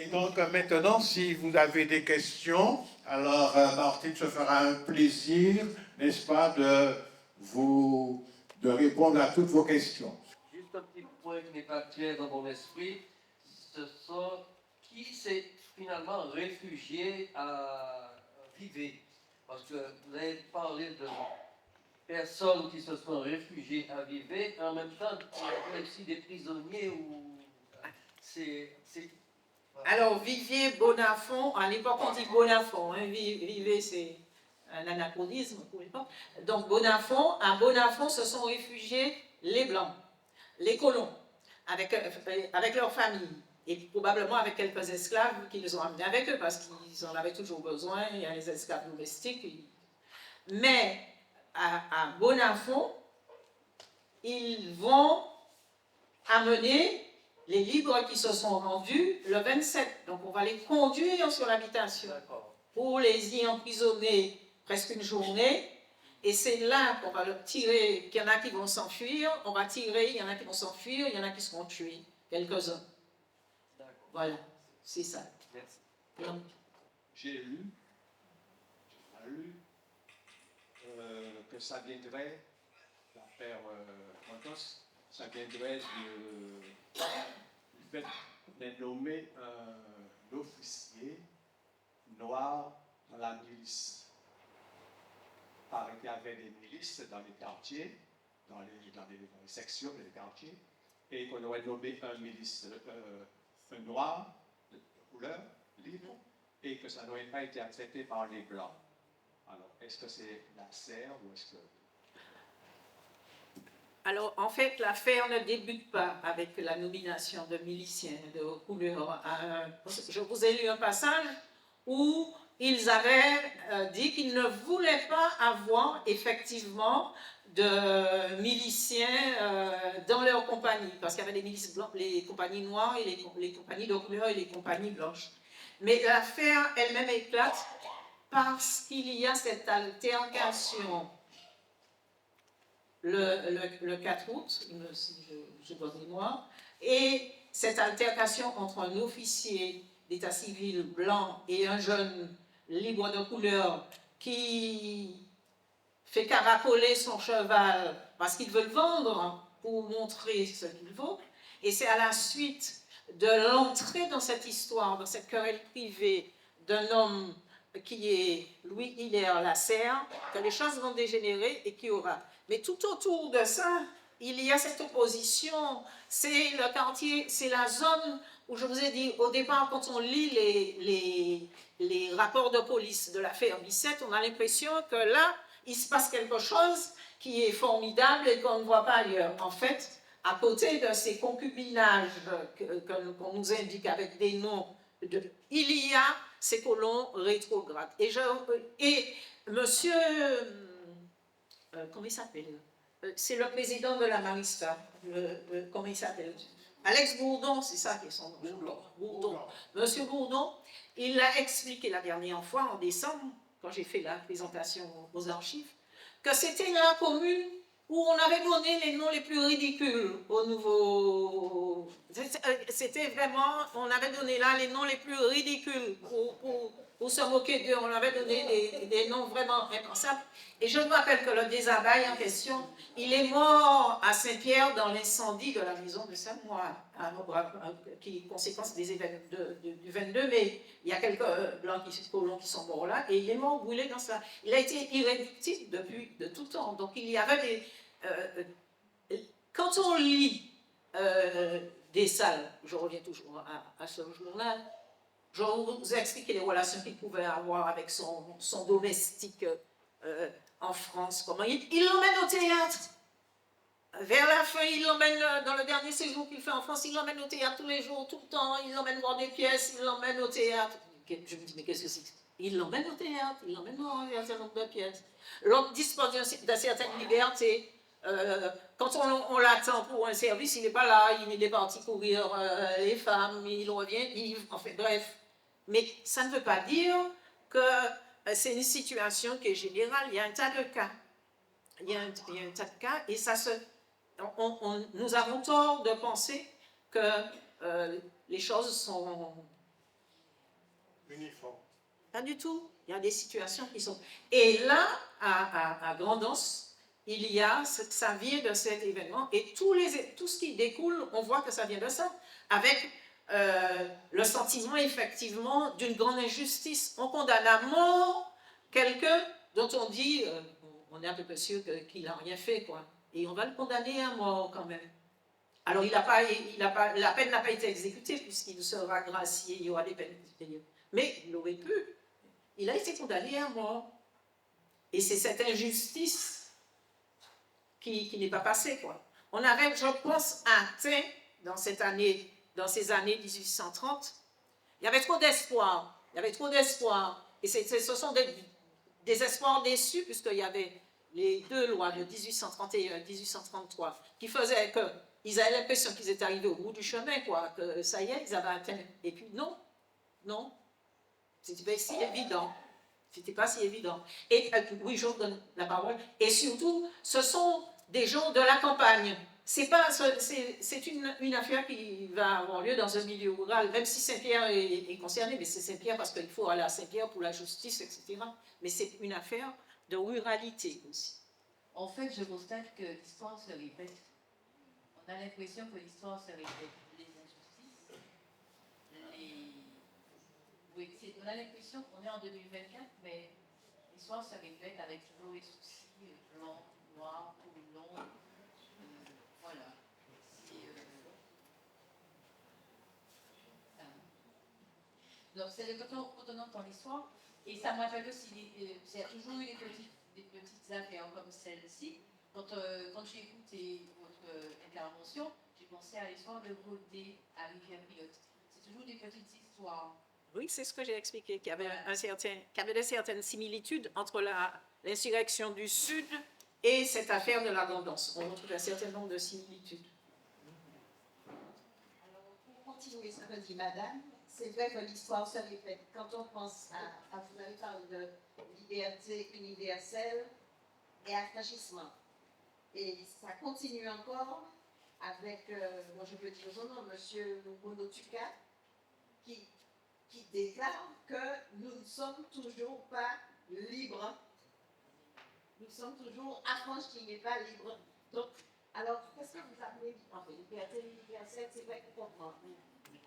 Et donc maintenant, si vous avez des questions, alors Martine se fera un plaisir, n'est-ce pas, de répondre à toutes vos questions. Juste un petit point qui n'est pas clair dans mon esprit, ce sont qui s'est finalement réfugié à Vevey. Parce que vous avez parlé de personnes qui se sont réfugiées à Vevey, en même temps, il y a aussi des prisonniers où c'est... Alors, Vivier Bonafont, à l'époque on dit Bonafont, hein, Vevey c'est un anachronisme pour l'époque. Donc à Bonafont se sont réfugiés les Blancs, les colons, avec leur famille, et probablement avec quelques esclaves qu'ils ont amenés avec eux, parce qu'ils en avaient toujours besoin, il y a les esclaves domestiques. Mais à Bonafont, ils vont amener les libres qui se sont rendus le 27. Donc on va les conduire sur l'habitation pour les y emprisonner presque une journée. Et c'est là qu'on va leur tirer, qu'il y en a qui vont s'enfuir, on va tirer, il y en a qui vont s'enfuir, il y en a qui seront tués, quelques-uns. Voilà, c'est ça. Merci. J'ai lu que ça viendrait, l'affaire Montos, ça viendrait du fait de nommer un officier noir dans la milice. Il paraît qu'il y avait des milices dans les quartiers, dans les sections des quartiers, et qu'on aurait nommé un milice, un noir de couleur libre, et que ça n'aurait pas été accepté par les Blancs. Alors, est-ce que c'est l'affaire ou est-ce que... Alors, en fait, l'affaire ne débute pas avec la nomination de miliciens de couleur. Je vous ai lu un passage où ils avaient dit qu'ils ne voulaient pas avoir effectivement de miliciens dans leur compagnie, parce qu'il y avait les milices blanches, les compagnies noires, et les compagnies de couleur et les compagnies blanches. Mais l'affaire elle-même éclate parce qu'il y a cette altercation le 4 août, si je dois mémoire, et cette altercation entre un officier d'état civil blanc et un jeune libre de couleur qui fait caracoler son cheval parce qu'il veut le vendre pour montrer ce qu'il vaut, et c'est à la suite de l'entrée dans cette histoire, dans cette querelle privée d'un homme qui est Louis Hilaire Lasserre, que les choses vont dégénérer et qu'il y aura. Mais tout autour de ça, il y a cette opposition. C'est le quartier, c'est la zone où je vous ai dit, au départ, quand on lit les rapports de police de l'affaire Bicêtre, on a l'impression que là, il se passe quelque chose qui est formidable et qu'on ne voit pas ailleurs. En fait, à côté de ces concubinages qu'on nous indique avec des noms, il y a ces colons rétrogrades. Et monsieur, comment il s'appelle? C'est le président de la Marista, comment il s'appelle? Alex Bourdon, c'est ça qui est son nom. Bourdon. Monsieur Bourdon, il l'a expliqué la dernière fois, en décembre, quand j'ai fait la présentation aux archives, que c'était la commune où on avait donné les noms les plus ridicules au nouveau... C'était vraiment... On avait donné là les noms les plus ridicules pour se moquer d'eux. On avait donné des noms vraiment impensables. Et je me rappelle que le désarbail en question, il est mort à Saint-Pierre dans l'incendie de la maison de Saint-Mois, qui est conséquence des événements du 22 mai. Il y a quelques colons qui sont morts là, et il est mort brûlé dans ça. Il a été irréductible depuis de tout temps. Donc il y avait quand on lit des salles, je reviens toujours à ce journal, je vous ai expliqué les relations qu'il pouvait avoir avec son domestique en France. Comment il l'emmène au théâtre. Vers la fin, il l'emmène, dans le dernier séjour qu'il fait en France, il l'emmène au théâtre tous les jours, tout le temps, il l'emmène voir des pièces, il l'emmène au théâtre. Je me dis, mais qu'est-ce que c'est? Il l'emmène au théâtre, il l'emmène voir un certain nombre de pièces. L'homme dispose de certaines libertés. Quand on l'attend pour un service, il n'est pas là, il est parti courir les femmes, il revient, enfin bref. Mais ça ne veut pas dire que c'est une situation qui est générale, il y a un tas de cas. Il y a un tas de cas, et ça se... nous avons tort de penser que les choses sont uniforme. Pas du tout. Il y a des situations qui sont... Et là, à Grand'Anse, il y a, ça vient de cet événement, et tout ce qui découle, on voit que ça vient de ça, avec le sentiment, effectivement, d'une grande injustice. On condamne à mort quelqu'un dont on dit, on est à peu près sûr qu'il n'a rien fait, quoi. Et on va le condamner à mort, quand même. Alors, la peine n'a pas été exécutée, puisqu'il sera gracié, il y aura des peines. Mais il aurait pu. Il a été condamné à mort. Et c'est cette injustice qui n'est pas passée, quoi. On avait, je pense, atteint dans ces années 1830, il y avait trop d'espoir. Il y avait trop d'espoir. Et ce sont des espoirs déçus, puisqu'il y avait les deux lois de 1831 et 1833 qui faisaient qu'ils avaient l'impression qu'ils étaient arrivés au bout du chemin, quoi, que ça y est, ils avaient atteint. Et puis non, c'était pas si évident. C'était pas si évident. Et oui, je vous donne la parole. Et surtout, ce sont des gens de la campagne. C'est une affaire qui va avoir lieu dans un milieu rural, même si Saint-Pierre est concerné, mais c'est Saint-Pierre parce qu'il faut aller à Saint-Pierre pour la justice, etc. Mais c'est une affaire de ruralité aussi. En fait, je constate que l'histoire se répète. On a l'impression que l'histoire se répète. Les injustices, oui, on a l'impression qu'on est en 2024, mais l'histoire se répète avec toujours les soucis blancs, noirs, tout le long. Voilà. Donc c'est le contenant dans l'histoire. Et ça me rappelle aussi, il y a toujours eu des petites affaires comme celle-ci. Quand j'ai écouté votre intervention, j'ai pensé à l'histoire de Rodé à Rivière-Pilote. C'est toujours des petites histoires. Oui, c'est ce que j'ai expliqué, qu'il y avait de certaines similitudes entre l'insurrection du Sud et cette affaire de l'abondance. On retrouve un certain nombre de similitudes. Alors, pour continuer ce que dit Madame, c'est vrai que l'histoire se répète. Quand on pense vous avez parlé de liberté universelle et affranchissement. Et ça continue encore avec, moi je peux dire son nom, M. Monotuka, qui déclare que nous ne sommes toujours pas libres. Nous sommes toujours affranchis, mais pas libres. Donc, alors, qu'est-ce que vous appelez liberté universelle? C'est vrai qu'on comprend.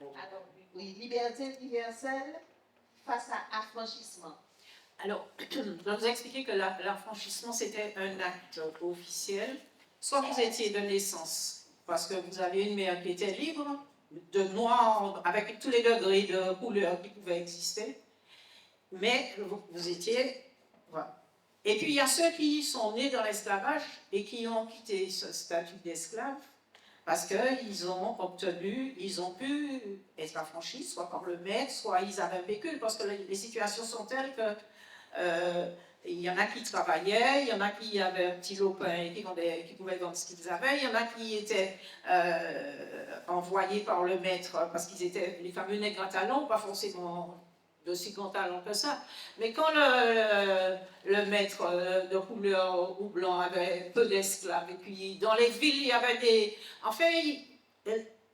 Alors, oui, liberté universelle face à affranchissement. Alors, je vais vous expliquer que l'affranchissement, c'était un acte officiel. Soit vous étiez de naissance, parce que vous aviez une mère qui était libre, de noir, avec tous les degrés de couleur qui pouvaient exister, mais vous étiez... Voilà. Et puis, il y a ceux qui sont nés dans l'esclavage et qui ont quitté ce statut d'esclave parce qu'ils ont pu être affranchis, soit par le maître, soit ils avaient un pécule, parce que les situations sont telles que il y en a qui travaillaient, il y en a qui avaient un petit lopin et qui pouvaient vendre ce qu'ils avaient, il y en a qui étaient envoyés par le maître parce qu'ils étaient les fameux nègres à talons, pas forcément de si grand talent que ça. Mais quand le maître de couleur ou blanc avait peu d'esclaves, et puis dans les villes, il y avait des... En fait,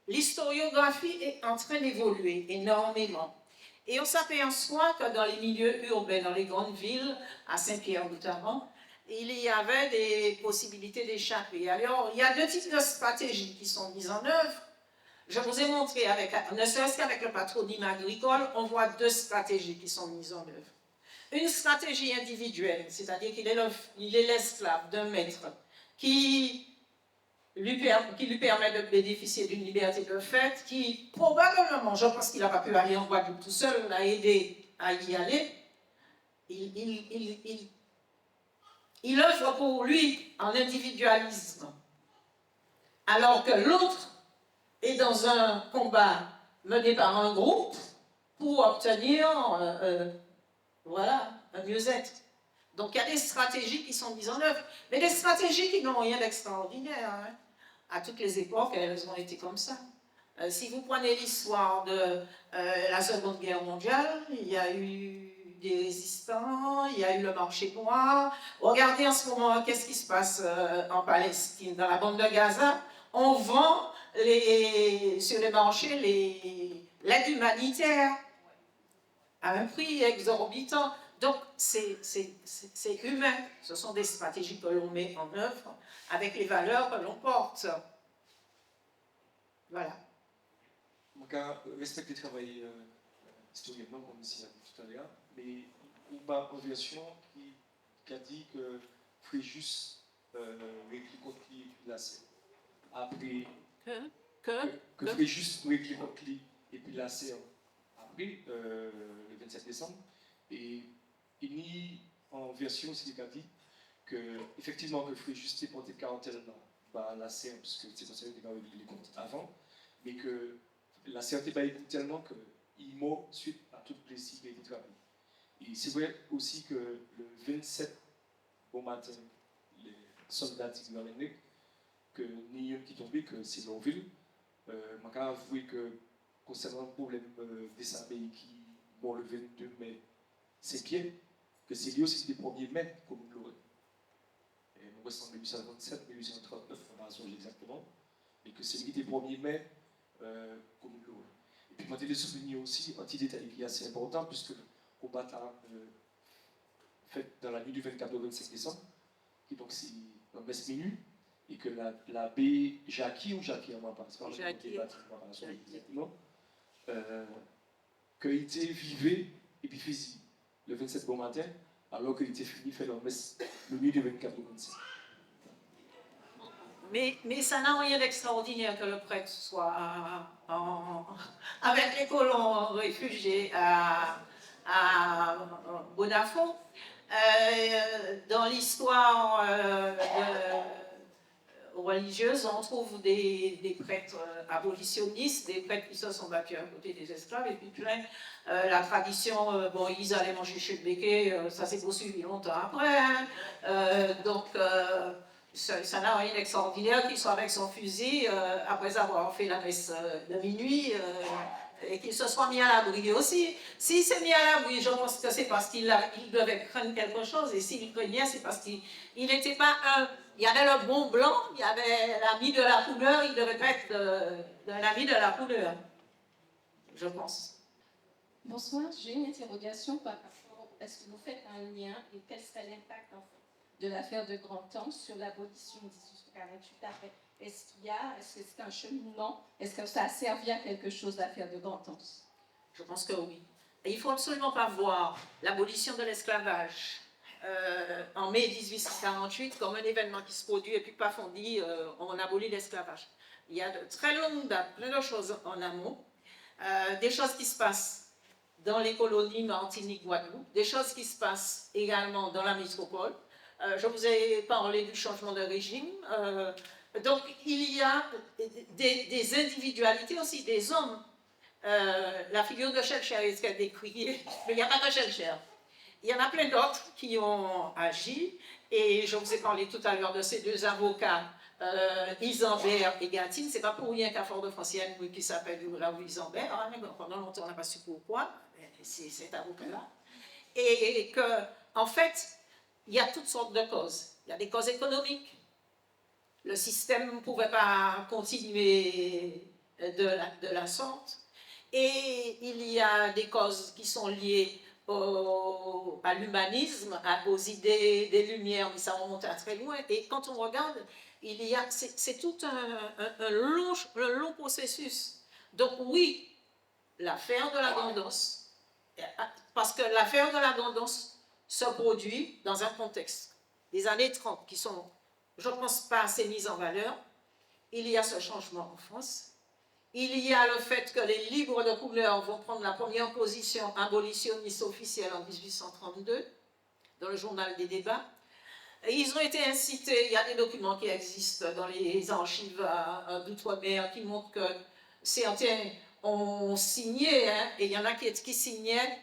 l'historiographie est en train d'évoluer énormément. Et on s'aperçoit que dans les milieux urbains, dans les grandes villes, à Saint-Pierre notamment, il y avait des possibilités d'échapper. Alors, il y a deux types de stratégies qui sont mises en œuvre. Je vous ai montré, ne serait-ce qu'avec le patronyme agricole, on voit deux stratégies qui sont mises en œuvre. Une stratégie individuelle, c'est-à-dire qu'il est l'esclave d'un maître qui lui permet de bénéficier d'une liberté de fait, qui probablement, je pense qu'il n'a pas pu aller en Guadeloupe tout seul, l'a aidé à y aller. Il œuvre pour lui en individualisme, alors que l'autre est dans un combat mené par un groupe pour obtenir un mieux-être. Donc il y a des stratégies qui sont mises en œuvre, mais des stratégies qui n'ont rien d'extraordinaire. Hein. À toutes les époques, elles ont été comme ça. Si vous prenez l'histoire de la Seconde Guerre mondiale, il y a eu des résistants, il y a eu le marché noir. Regardez en ce moment, qu'est-ce qui se passe en Palestine, dans la bande de Gaza. On vend sur les marchés l'aide humanitaire. à un prix exorbitant. Donc, c'est humain. Ce sont des stratégies que l'on met en œuvre avec les valeurs que l'on porte. Voilà. Donc, respecter le travail historiquement, comme ici tout à l'heure, mais il y a une version qui a dit que Fréjus réécrit contre lui la scène. Après, que Fréjus réécrit contre lui et puis la scène après, le 27 décembre. Et il y a en version aussi qui a dit que, effectivement, que Fréjus était porté de quarantaine dans la scène, parce que c'est censé être les comptes avant, mais que la CRT va écouter tellement qu'il mord suite à tout plaisir et du travail. Et c'est vrai aussi que le 27 au matin, les soldats qui ont été que Nyon qui tombé, que c'est leur ville. Je vais avouer que concernant le problème des Sabés qui mort le 22 mai, c'est bien que c'est lui aussi le 1er mai comme nous l'aurait. Nous restons en 1827, 1839, on va changer exactement, mais que c'est lui qui était 1er mai comme nous l'aurait. Et puis, moi, je vais souligner aussi un petit détail qui est assez important, puisque le combat fait dans la nuit du 24 au 25 décembre, qui donc c'est un messe minute, et que l'abbé Jackie, ou Jackie, on va pas parler exactement, qu'il était vivé et puis physique le 27 bon matin, alors qu'il était fini faire la messe le nuit du 24 au 25. Mais ça n'a rien d'extraordinaire que le prêtre soit avec les colons réfugiés à Bonafont. Dans l'histoire religieuse, on trouve des prêtres abolitionnistes, des prêtres qui se sont battus à côté des esclaves, et puis plein. La tradition, bon, ils allaient manger chez le béquet, ça s'est poursuivi longtemps après. Donc, ça n'a rien d'extraordinaire qu'il soit avec son fusil après avoir fait la messe de minuit et qu'il se soit mis à l'abri aussi. S'il s'est mis à l'abri, je pense que c'est parce qu'il devait craindre quelque chose, et s'il craignait, c'est parce qu'il n'était pas un. Il y avait le bon blanc, il y avait l'ami de la couleur, il devait être d'un ami de la couleur, je pense. Bonsoir, j'ai une interrogation par rapport. Est-ce que vous faites un lien et quel serait l'impact en fait de l'affaire de Grand-Temps sur l'abolition de 1848 après? Est-ce que c'est un cheminement? Est-ce que ça a servi à quelque chose, l'affaire de Grand-Temps? Je pense que oui. Et il ne faut absolument pas voir l'abolition de l'esclavage en mai 1848 comme un événement qui se produit et puis paf, on dit on abolit l'esclavage. Il y a de très longues dates, plein de choses en amont, des choses qui se passent dans les colonies Martinique, Guadeloupe, des choses qui se passent également dans la métropole. Je vous ai parlé du changement de régime. Donc, il y a des individualités aussi, des hommes. La figure de Schellcher est décriée, mais il n'y a pas que Schellcher. Il y en a plein d'autres qui ont agi, et je vous ai parlé tout à l'heure de ces deux avocats, Isambert et Gatine. C'est pas pour rien qu'à Fort-de-France, il y a une qui s'appelle Isambert, hein, mais pendant longtemps on n'a pas su pourquoi, c'est cet avocat-là. Et que, en fait, il y a toutes sortes de causes. Il y a des causes économiques. Le système ne pouvait pas continuer de la sorte. Et il y a des causes qui sont liées à l'humanisme, aux idées des Lumières, mais ça remonte à très loin. Et quand on regarde, c'est tout un long processus. Donc oui, l'affaire de la Gandos, parce que l'affaire de la Gandos se produit dans un contexte des années 30 qui sont, je ne pense, pas assez mises en valeur. Il y a ce changement en France. Il y a le fait que les libres de couleur vont prendre la première position abolitionniste officielle en 1832, dans le journal des débats. Et ils ont été incités, il y a des documents qui existent dans les archives d'outre-mer qui montrent que certains ont signé, hein, et il y en a qui signaient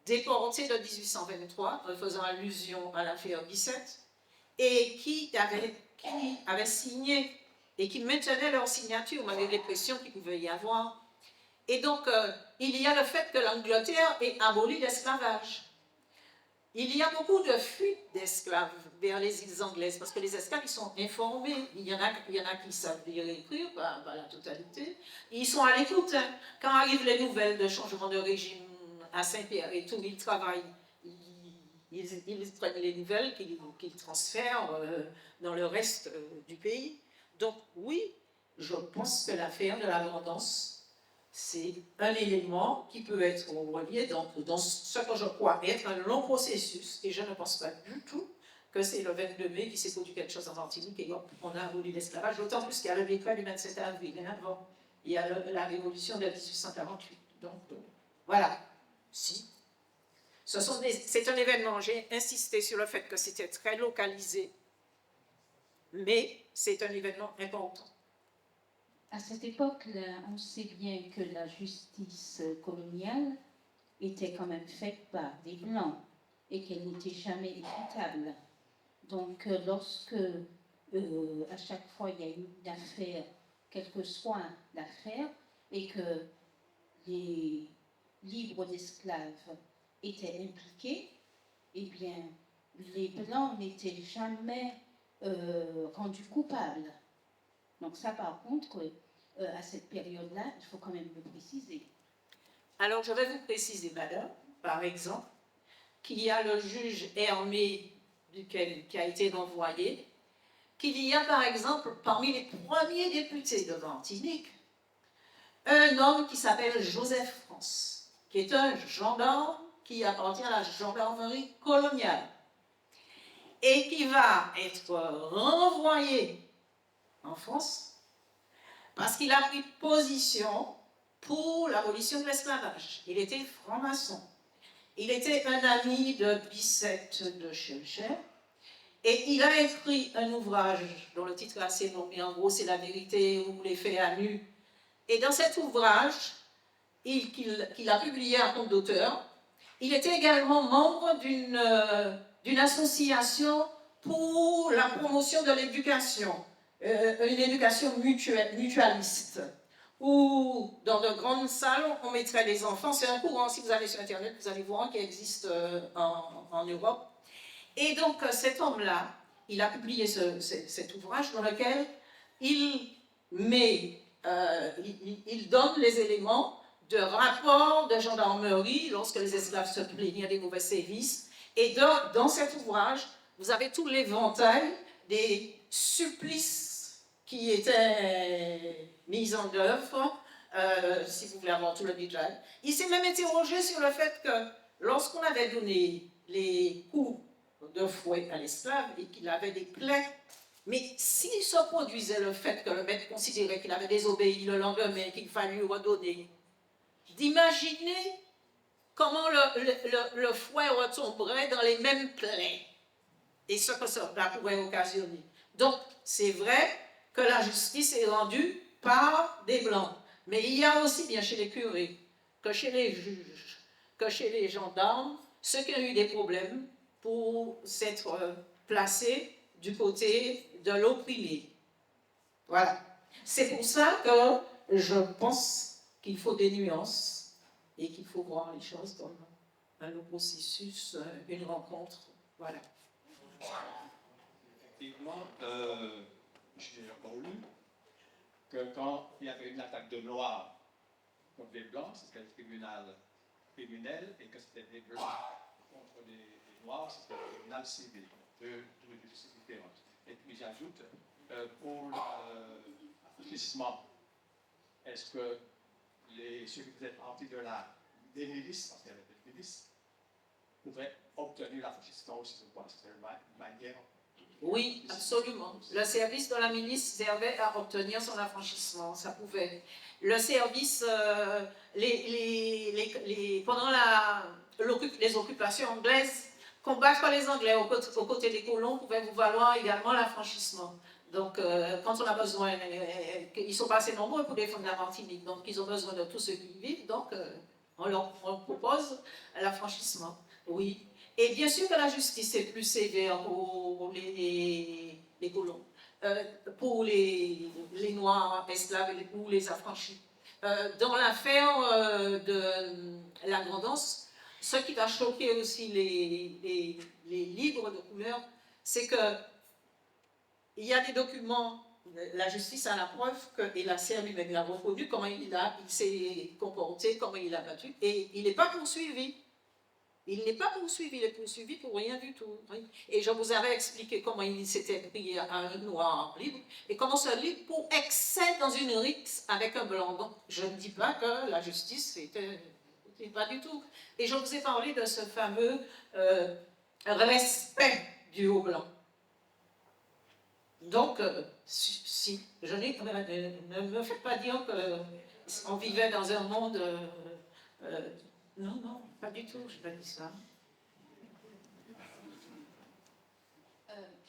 déportés de 1823, en faisant allusion à l'affaire 17, et qui avaient signé et qui maintenaient leur signature malgré les pressions qu'il pouvait y avoir. Et donc, il y a le fait que l'Angleterre ait aboli l'esclavage. il y a beaucoup de fuites d'esclaves vers les îles anglaises, parce que les esclaves, ils sont informés. Il y en a qui savent lire et écrire, pas la totalité. Ils sont à l'écoute. Hein. Quand arrivent les nouvelles de changement de régime à Saint-Pierre et tout, ils travaillent. Ils prennent les nouvelles qu'ils transfèrent dans le reste du pays. Donc oui, je pense que l'affaire de la Grand'Anse, c'est un élément qui peut être relié dans ce que je crois être un long processus, et je ne pense pas du tout que c'est le 22 mai qui s'est produit quelque chose en Martinique et on a aboli l'esclavage, d'autant plus qu'il y a le décret du 27 avril, hein, avant, il y a la révolution de 1848. Donc voilà, si. C'est un événement, j'ai insisté sur le fait que c'était très localisé, mais c'est un événement important. À cette époque-là, on sait bien que la justice coloniale était quand même faite par des Blancs et qu'elle n'était jamais équitable. Donc, lorsque, à chaque fois, il y a eu une affaire, quelle que soit l'affaire, et que les libres d'esclaves étaient impliqués, eh bien, les Blancs n'étaient jamais rendus coupables. Donc ça, par contre, à cette période-là, il faut quand même le préciser. Alors, je vais vous préciser, madame, par exemple, qu'il y a le juge Hermé qui a été renvoyé, qu'il y a, par exemple, parmi les premiers députés de Martinique, un homme qui s'appelle Joseph France, qui est un gendarme qui appartient à la gendarmerie coloniale et qui va être renvoyé en France parce qu'il a pris position pour l'abolition de l'esclavage. Il était franc-maçon. Il était un ami de Bicêtre de Schœlcher et il a écrit un ouvrage dont le titre est assez long, mais en gros c'est la vérité ou les faits à nu. Et dans cet ouvrage, qu'il a publié à compte d'auteur, il était également membre d'une association pour la promotion de l'éducation, une éducation mutualiste, où dans de grandes salles, on mettrait les enfants. C'est un courant, si vous allez sur Internet, vous allez voir, qui existe en Europe. Et donc cet homme-là, il a publié cet ouvrage dans lequel il donne les éléments de rapports de gendarmerie lorsque les esclaves se plaignaient des mauvais services. Et dans cet ouvrage, vous avez tout l'éventail des supplices qui étaient mis en œuvre, si vous voulez avoir tout le détail. Il s'est même interrogé sur le fait que lorsqu'on avait donné les coups de fouet à l'esclave et qu'il avait des plaies, mais s'il se produisait le fait que le maître considérait qu'il avait désobéi le lendemain, qu'il fallut redonner, d'imaginer comment le fouet retomberait dans les mêmes plaies et ce que cela pourrait occasionner. Donc, c'est vrai que la justice est rendue par des Blancs, mais il y a aussi bien chez les curés que chez les juges, que chez les gendarmes, ceux qui ont eu des problèmes pour s'être placés du côté de l'opprimé. Voilà. C'est pour ça que je pense qu'il faut des nuances et qu'il faut voir les choses comme un processus, une rencontre. Voilà. Effectivement, j'ai lu que quand il y avait une attaque de Noirs contre les Blancs, c'était le tribunal criminel, et que c'était des Blancs contre les Noirs, c'était le tribunal civil. Deux justices différentes. Et puis j'ajoute, pour l'affranchissement, est-ce que ceux qui faisaient partie des milices, parce qu'il y avait des milices, pouvaient obtenir l'affranchissement aussi, je pense, c'était une manière. Oui, absolument. Le service de la milice servait à obtenir son affranchissement, ça pouvait. Le service, pendant les occupations anglaises, combattre les Anglais aux côtés des colons pouvait vous valoir également l'affranchissement. Donc, quand on a besoin, ils sont pas assez nombreux pour défendre la Martinique, donc ils ont besoin de tous ceux qui y vivent, donc on leur propose l'affranchissement. Oui. Et bien sûr que la justice est plus sévère pour les colons, pour les Noirs esclaves ou les affranchis. Dans l'affaire de la Grand'Anse, ce qui va choquer aussi les livres de couleur, c'est que il y a des documents, la justice a la preuve que Elasser lui-même a reconnu comment il s'est comporté, comment il a battu, et il n'est pas poursuivi. Il n'est pas poursuivi, il est poursuivi pour rien du tout. Et je vous avais expliqué comment il s'était pris à un noir libre, et comment ce libre pour excès dans une rixe avec un blanc. Donc, je ne dis pas que la justice était pas du tout. Et je vous ai parlé de ce fameux respect du haut blanc. Donc, si je ne me faites pas dire qu'on vivait dans un monde... non, non, pas du tout, je n'ai pas dit ça.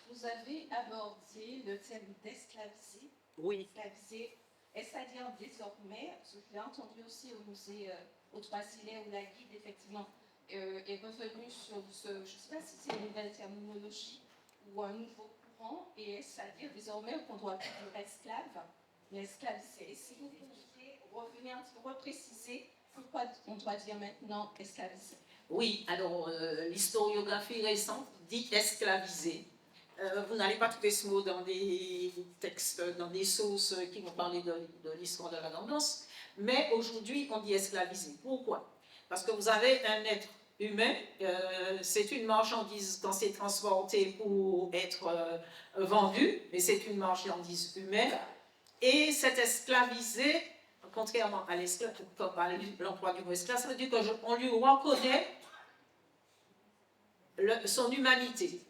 Vous avez abordé le thème d'esclaviser. Oui. Esclaviser, c'est-à-dire désormais, ce que j'ai entendu aussi au musée au Trois-Îlets, où la guide, effectivement, est revenue sur ce, je ne sais pas si c'est une nouvelle terminologie ou un nouveau courant, et c'est-à-dire désormais qu'on doit plus dire esclave, mais esclaviser. Si vous pouviez revenir un petit peu, repréciser pourquoi on doit dire maintenant esclaviser. Oui, alors l'historiographie récente dit esclaviser. Vous n'allez pas trouver ce mot dans des textes, dans des sources qui vont parler de l'histoire de la tendance, mais aujourd'hui on dit esclaviser. Pourquoi? Parce que vous avez un être humain, c'est une marchandise quand c'est transporté pour être vendu, mais c'est une marchandise humaine, et c'est esclavisé, contrairement à l'emploi du mot esclave, ça veut dire qu'on lui reconnaît son humanité.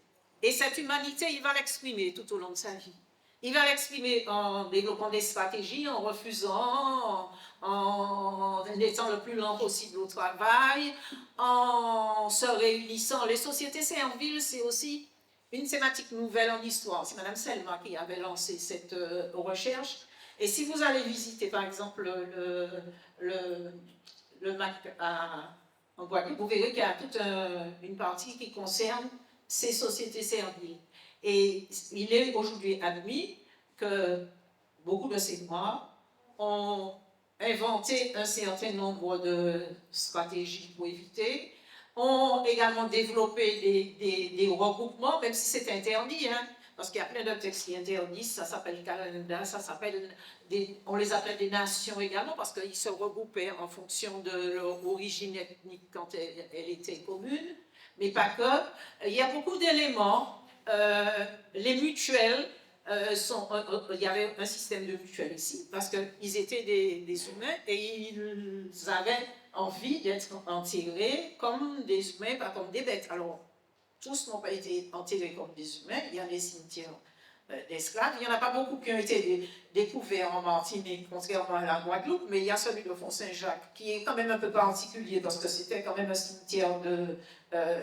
Et cette humanité, il va l'exprimer tout au long de sa vie. Il va l'exprimer en développant des stratégies, en refusant, en étant le plus lent possible au travail, en se réunissant. Les sociétés serviles, c'est aussi une thématique nouvelle en histoire. C'est Mme Selma qui avait lancé cette recherche. Et si vous allez visiter, par exemple, le MAC en Guadeloupe, vous verrez qu'il y a toute une partie qui concerne ces sociétés serviles. Et il est aujourd'hui admis que beaucoup de ces Noirs ont inventé un certain nombre de stratégies pour éviter, ont également développé des regroupements, même si c'est interdit, hein, parce qu'il y a plein de textes qui interdisent, ça s'appelle Calenda, ça s'appelle on les appelle des nations également, parce qu'ils se regroupaient en fonction de leur origine ethnique quand elle était commune, mais pas que. Il y a beaucoup d'éléments, les mutuelles, il y avait un système de mutuelles ici, parce qu'ils étaient des humains et ils avaient envie d'être enterrés comme des humains, pas comme des bêtes. Alors, tous n'ont pas été enterrés comme des humains, il y a des cimetières d'esclaves, il n'y en a pas beaucoup qui ont été découverts en Martinique, contrairement à la Guadeloupe, mais il y a celui de Font-Saint-Jacques, qui est quand même un peu particulier, parce que c'était quand même un cimetière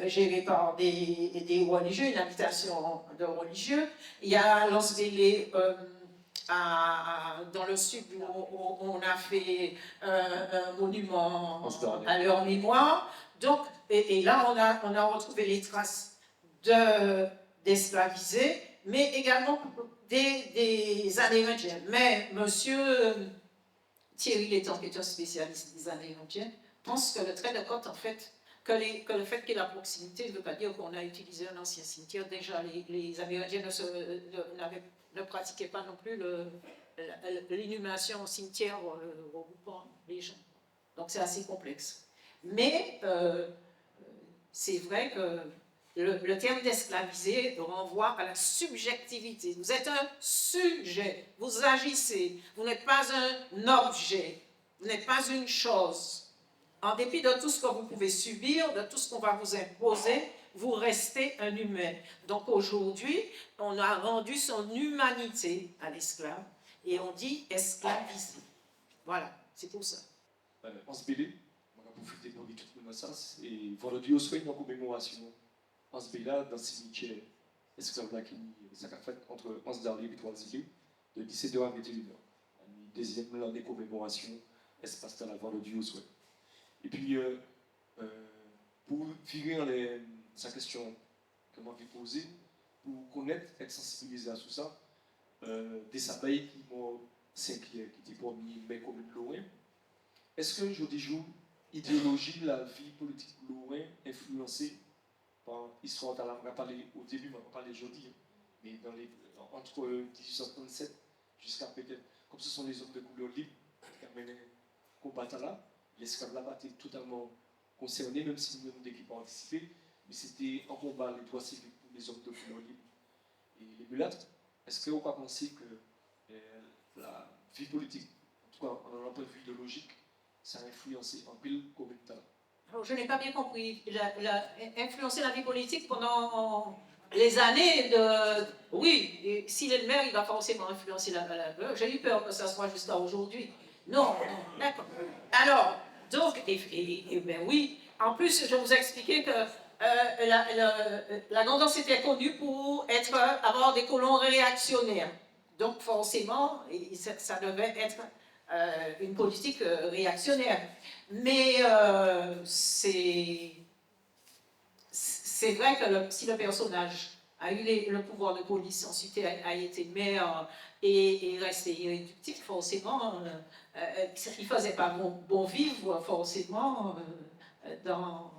géré par des religieux, une habitation de religieux. Il y a Lonsdélé, dans le sud, où on a fait un monument à leur mémoire. Donc, et là, on a retrouvé les traces d'esclavisés, mais également des Amérindiens. Mais monsieur Thierry Létang, qui est un spécialiste des Amérindiens, pense que le trait de côte, en fait, que le fait qu'il y ait la proximité ne veut pas dire qu'on a utilisé un ancien cimetière. Déjà, les Amérindiens ne pratiquaient pas non plus l'inhumation au cimetière regroupant les gens. Donc c'est assez complexe. Mais c'est vrai que le terme d'esclaviser renvoie à la subjectivité. Vous êtes un sujet, vous agissez, vous n'êtes pas un objet, vous n'êtes pas une chose. En dépit de tout ce que vous pouvez subir, de tout ce qu'on va vous imposer, vous restez un humain. Donc aujourd'hui, on a rendu son humanité à l'esclave et on dit esclaviser. Voilà, c'est pour ça. En ce BD, on va profiter pour dire tout le monde ça, et vendredi au soir, une commémoration. En ce BD, dans le cimetière, esclave là qui s'est fait entre 11 d'avril et 3 juillet, de 17h à 21h. Une deuxième année de commémoration, espace dans la vendredi au soir. Et puis, pour virer sa question que moi j'ai posée, pour connaître et sensibiliser à tout ça, des abeilles qui m'ont s'inquiété, qui étaient promis, mais comme une loin. Est-ce que je dis jour, idéologie, la vie politique loin influencée par l'histoire de on va parler au début, mais on va parler aujourd'hui, hein. Mais entre 1837 jusqu'à peut-être, comme ce sont les hommes de couleur libre qui ont mené le combat là, l'esclavage a été totalement concerné, même si nous avons d'équipes participé, mais c'était un combat, les droits civiques pour les hommes de couleur libre et les mulâtres. Est-ce que vous pas pensé que la vie politique, en tout cas en un point de vue idéologique, ça a influencé en pile combien de temps? Alors, je n'ai pas bien compris. Influencer la vie politique pendant les années de... Oui, et s'il est le maire, il va forcément influencer j'ai eu peur que ça soit jusqu'à aujourd'hui. Non, d'accord. Alors, donc, ben oui. En plus, je vous ai expliqué que la tendance était connue pour avoir des colons réactionnaires. Donc, forcément, ça devait être une politique réactionnaire. Mais c'est vrai que si le personnage a eu le pouvoir de police, ensuite a été maire et resté irréductible, forcément, il ne faisait pas bon vivre, forcément, dans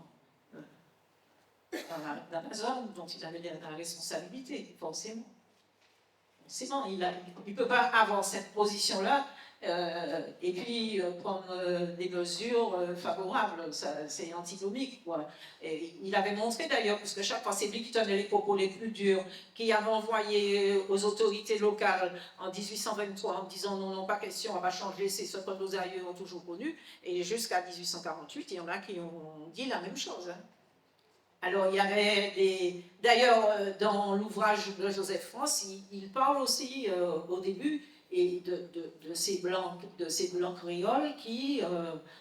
la zone dont il avait la responsabilité, forcément. Forcément, il ne peut pas avoir cette position-là et puis prendre des mesures favorables, c'est antinomique, quoi. Et il avait montré d'ailleurs, puisque chaque fois c'est lui qui tenait les propos les plus durs, qui avait envoyé aux autorités locales en 1823 en disant non, pas question, on va changer, c'est ce que nos aïeux ont toujours connu, et jusqu'à 1848, il y en a qui ont dit la même chose. Hein. Alors, il y avait d'ailleurs, dans l'ouvrage de Joseph France, il parle aussi au début et de ces blancs créoles qui,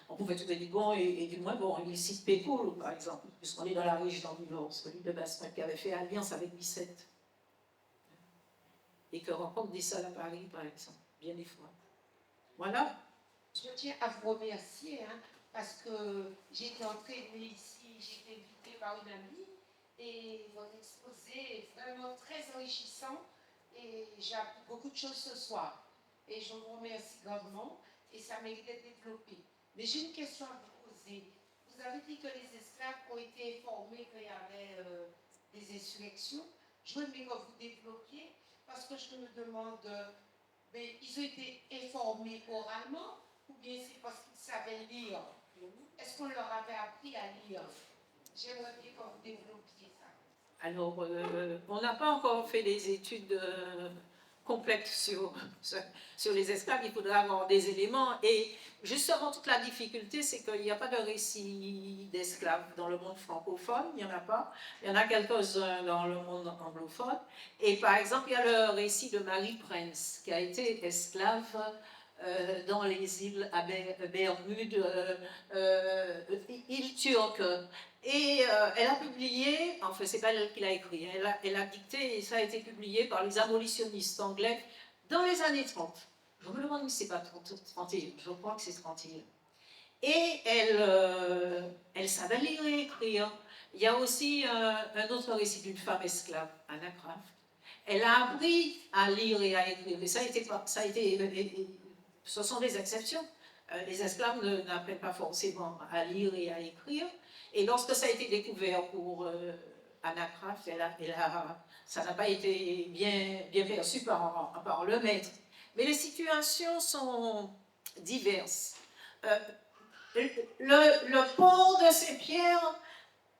on pouvait trouver du bon et du moins bon. Il cite Pécoul, par exemple, puisqu'on est dans la région du Nord, celui de Basse-Pointe qui avait fait alliance avec Bicêtre. Et que rencontre des salles à Paris, par exemple, bien des fois. Voilà. Je tiens à vous remercier, hein, parce que j'ai été entraînée ici, j'ai été invitée par une amie, et votre exposé est vraiment très enrichissant, et j'ai appris beaucoup de choses ce soir. Et je vous remercie grandement, et ça mérite d'être développé. Mais j'ai une question à vous poser. Vous avez dit que les esclaves ont été informés qu'il y avait des insurrections. Je voudrais que vous développiez, parce que je me demande, mais ils ont été informés oralement, ou bien c'est parce qu'ils savaient lire? Est-ce qu'on leur avait appris à lire? J'aimerais bien que vous développiez ça. Alors, on n'a pas encore fait des études complètes sur les esclaves, il faudra avoir des éléments. Et justement, toute la difficulté, c'est qu'il n'y a pas de récit d'esclaves dans le monde francophone, il n'y en a pas. Il y en a quelques-uns dans le monde anglophone. Et par exemple, il y a le récit de Marie Prince, qui a été esclave dans les îles à Bermude, île turque. Et elle a publié, enfin c'est pas elle qui l'a écrit, elle a dicté et ça a été publié par les abolitionnistes anglais dans les années 30. Je me demande si c'est pas 31, je crois que c'est 31. Et elle savait lire et écrire. Il y a aussi un autre récit d'une femme esclave, Anna Craft. Elle a appris à lire et à écrire. Et ce sont des exceptions. Les esclaves n'apprennent pas forcément à lire et à écrire. Et lorsque ça a été découvert pour Anna Craft, ça n'a pas été bien perçu par le maître. Mais les situations sont diverses. Le pont de ces pierres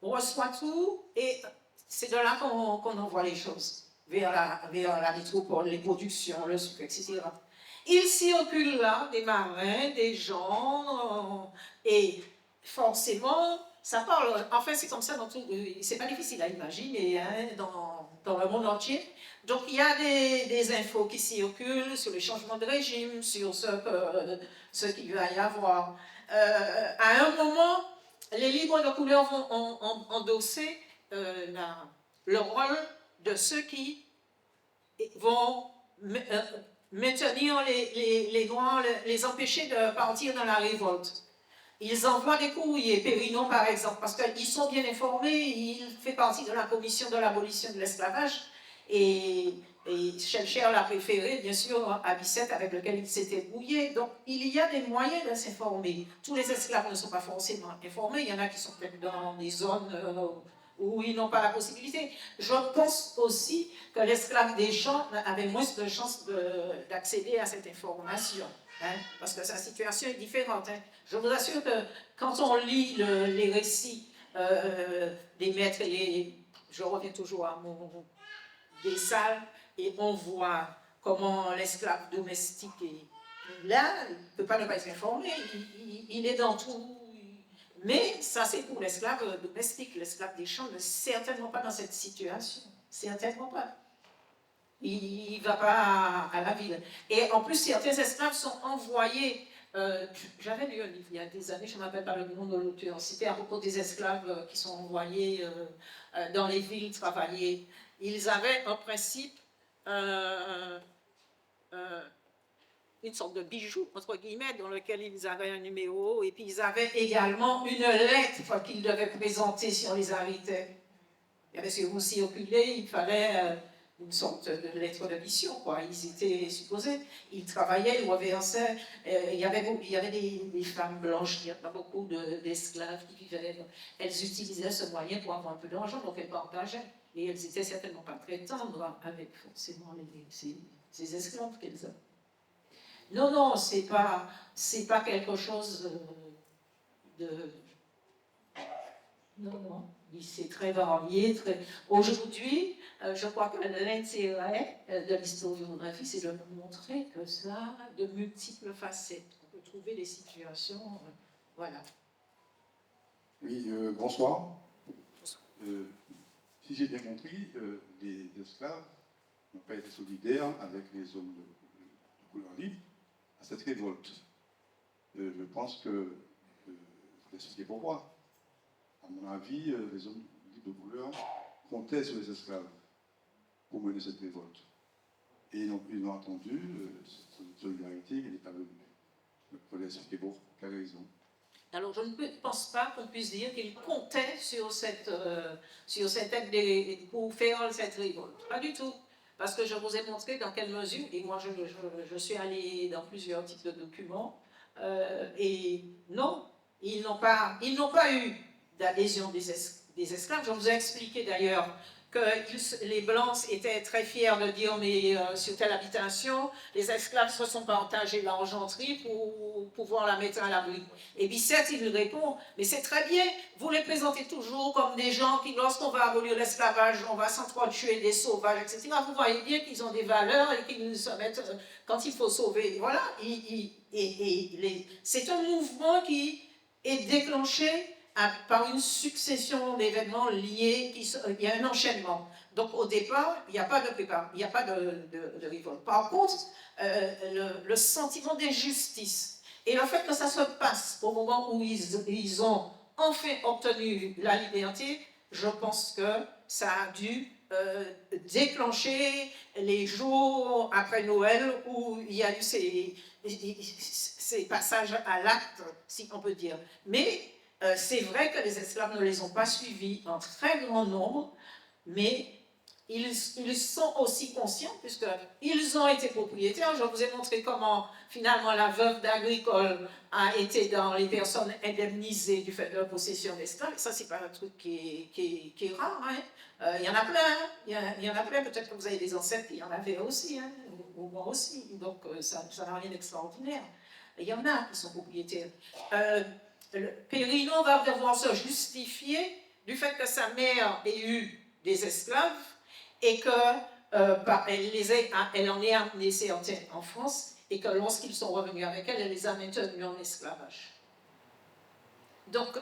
reçoit tout, et c'est de là qu'on envoie les choses, vers la métropole, les productions, le sucre, etc. Il circule là des marins, des gens, et forcément, ça parle. Enfin, c'est comme ça dans tout. C'est pas difficile à imaginer hein, dans le monde entier. Donc, il y a des infos qui circulent sur les changements de régime, sur ce qu'il va y avoir. À un moment, les libres de couleur vont endosser le rôle de ceux qui vont maintenir les Noirs, les empêcher de partir dans la révolte. Ils envoient des courriers, Périnon par exemple, parce qu'ils sont bien informés, il fait partie de la commission de l'abolition de l'esclavage, et Et Schellcher l'a préféré, bien sûr, à Bicêtre, avec lequel il s'était brouillé. Donc, il y a des moyens de s'informer. Tous les esclaves ne sont pas forcément informés. Il y en a qui sont peut-être dans des zones où ils n'ont pas la possibilité. Je pense aussi que l'esclave des champs avait moins de chances d'accéder à cette information. Hein, parce que sa situation est différente. Hein. Je vous assure que quand on lit les récits des maîtres, je reviens toujours à des salles, et on voit comment l'esclave domestique est là, il ne peut pas ne pas être informé, il est dans tout. Mais ça, c'est pour l'esclave domestique. L'esclave des champs n'est certainement pas dans cette situation. Certainement pas. Il ne va pas à la ville. Et en plus, certains esclaves sont envoyés. J'avais lu un livre il y a des années, je ne me rappelle pas le nom de l'auteur. C'était à propos des esclaves qui sont envoyés dans les villes travailler. Ils avaient un principe, une sorte de bijou, entre guillemets, dans lequel ils avaient un numéro, et puis ils avaient également une lettre qu'ils devaient présenter si on les arrêtait. Il y avait sur vous circuler, il fallait une sorte de lettre de mission, quoi. Ils étaient supposés, ils travaillaient, ils reversaient. Il y avait des femmes blanches, il y a beaucoup d'esclaves qui vivaient. Elles utilisaient ce moyen pour avoir un peu d'argent, donc elles partageaient. Et elles n'étaient certainement pas très tendres avec forcément ces esclaves qu'elles avaient. Non, non, c'est pas quelque chose de... Non, non, c'est très varié. Aujourd'hui, je crois que l'intérêt de l'historiographie, c'est de nous montrer que ça a de multiples facettes. On peut trouver des situations... voilà. Oui, bonsoir. Si j'ai bien compris, les esclaves n'ont pas été solidaires avec les hommes de couleur libre à cette révolte. Je pense que faut expliquer pourquoi. À mon avis, les hommes libres de couleur comptaient sur les esclaves pour mener cette révolte. Et ils ont attendu cette solidarité qui n'est pas venue. Il faut expliquer pour quelle raison. Alors, je ne pense pas qu'on puisse dire qu'ils comptaient sur cette aide pour faire cette révolte. Pas du tout. Parce que je vous ai montré dans quelle mesure, et moi je suis allée dans plusieurs types de documents, et non, ils n'ont pas eu d'adhésion des esclaves. Je vous ai expliqué d'ailleurs que les Blancs étaient très fiers de dire, mais sur telle habitation, les esclaves se sont partagés l'argenterie pour pouvoir la mettre à l'abri. Et Bicêtre, il répond, mais c'est très bien, vous les présentez toujours comme des gens qui, lorsqu'on va abolir l'esclavage, on va s'entretuer des sauvages, etc. Vous voyez bien qu'ils ont des valeurs et qu'ils se mettent, quand il faut sauver, voilà. C'est un mouvement qui est déclenché par une succession d'événements liés, il y a un enchaînement. Donc au départ, il n'y a pas de préparation, il n'y a pas de révolte. Par contre, le sentiment d'injustice et le fait que ça se passe au moment où ils ont enfin obtenu la liberté, je pense que ça a dû déclencher les jours après Noël où il y a eu ces passages à l'acte, si on peut dire. Mais c'est vrai que les esclaves ne les ont pas suivis en très grand nombre, mais ils sont aussi conscients, puisqu'ils ont été propriétaires. Je vous ai montré comment, finalement, la veuve d'Agricole a été dans les personnes indemnisées du fait de la possession d'esclaves. Ça, c'est pas un truc qui est rare. Hein. Il y en a plein. Hein. Il y en a plein. Peut-être que vous avez des ancêtres qui en avaient aussi, hein, ou moi aussi. Donc, ça n'a rien d'extraordinaire. Il y en a qui sont propriétaires. Périno va devoir se justifier du fait que sa mère ait eu des esclaves et qu'elle en ait amené certains en France et que lorsqu'ils sont revenus avec elle, elle les a maintenus en esclavage. Donc,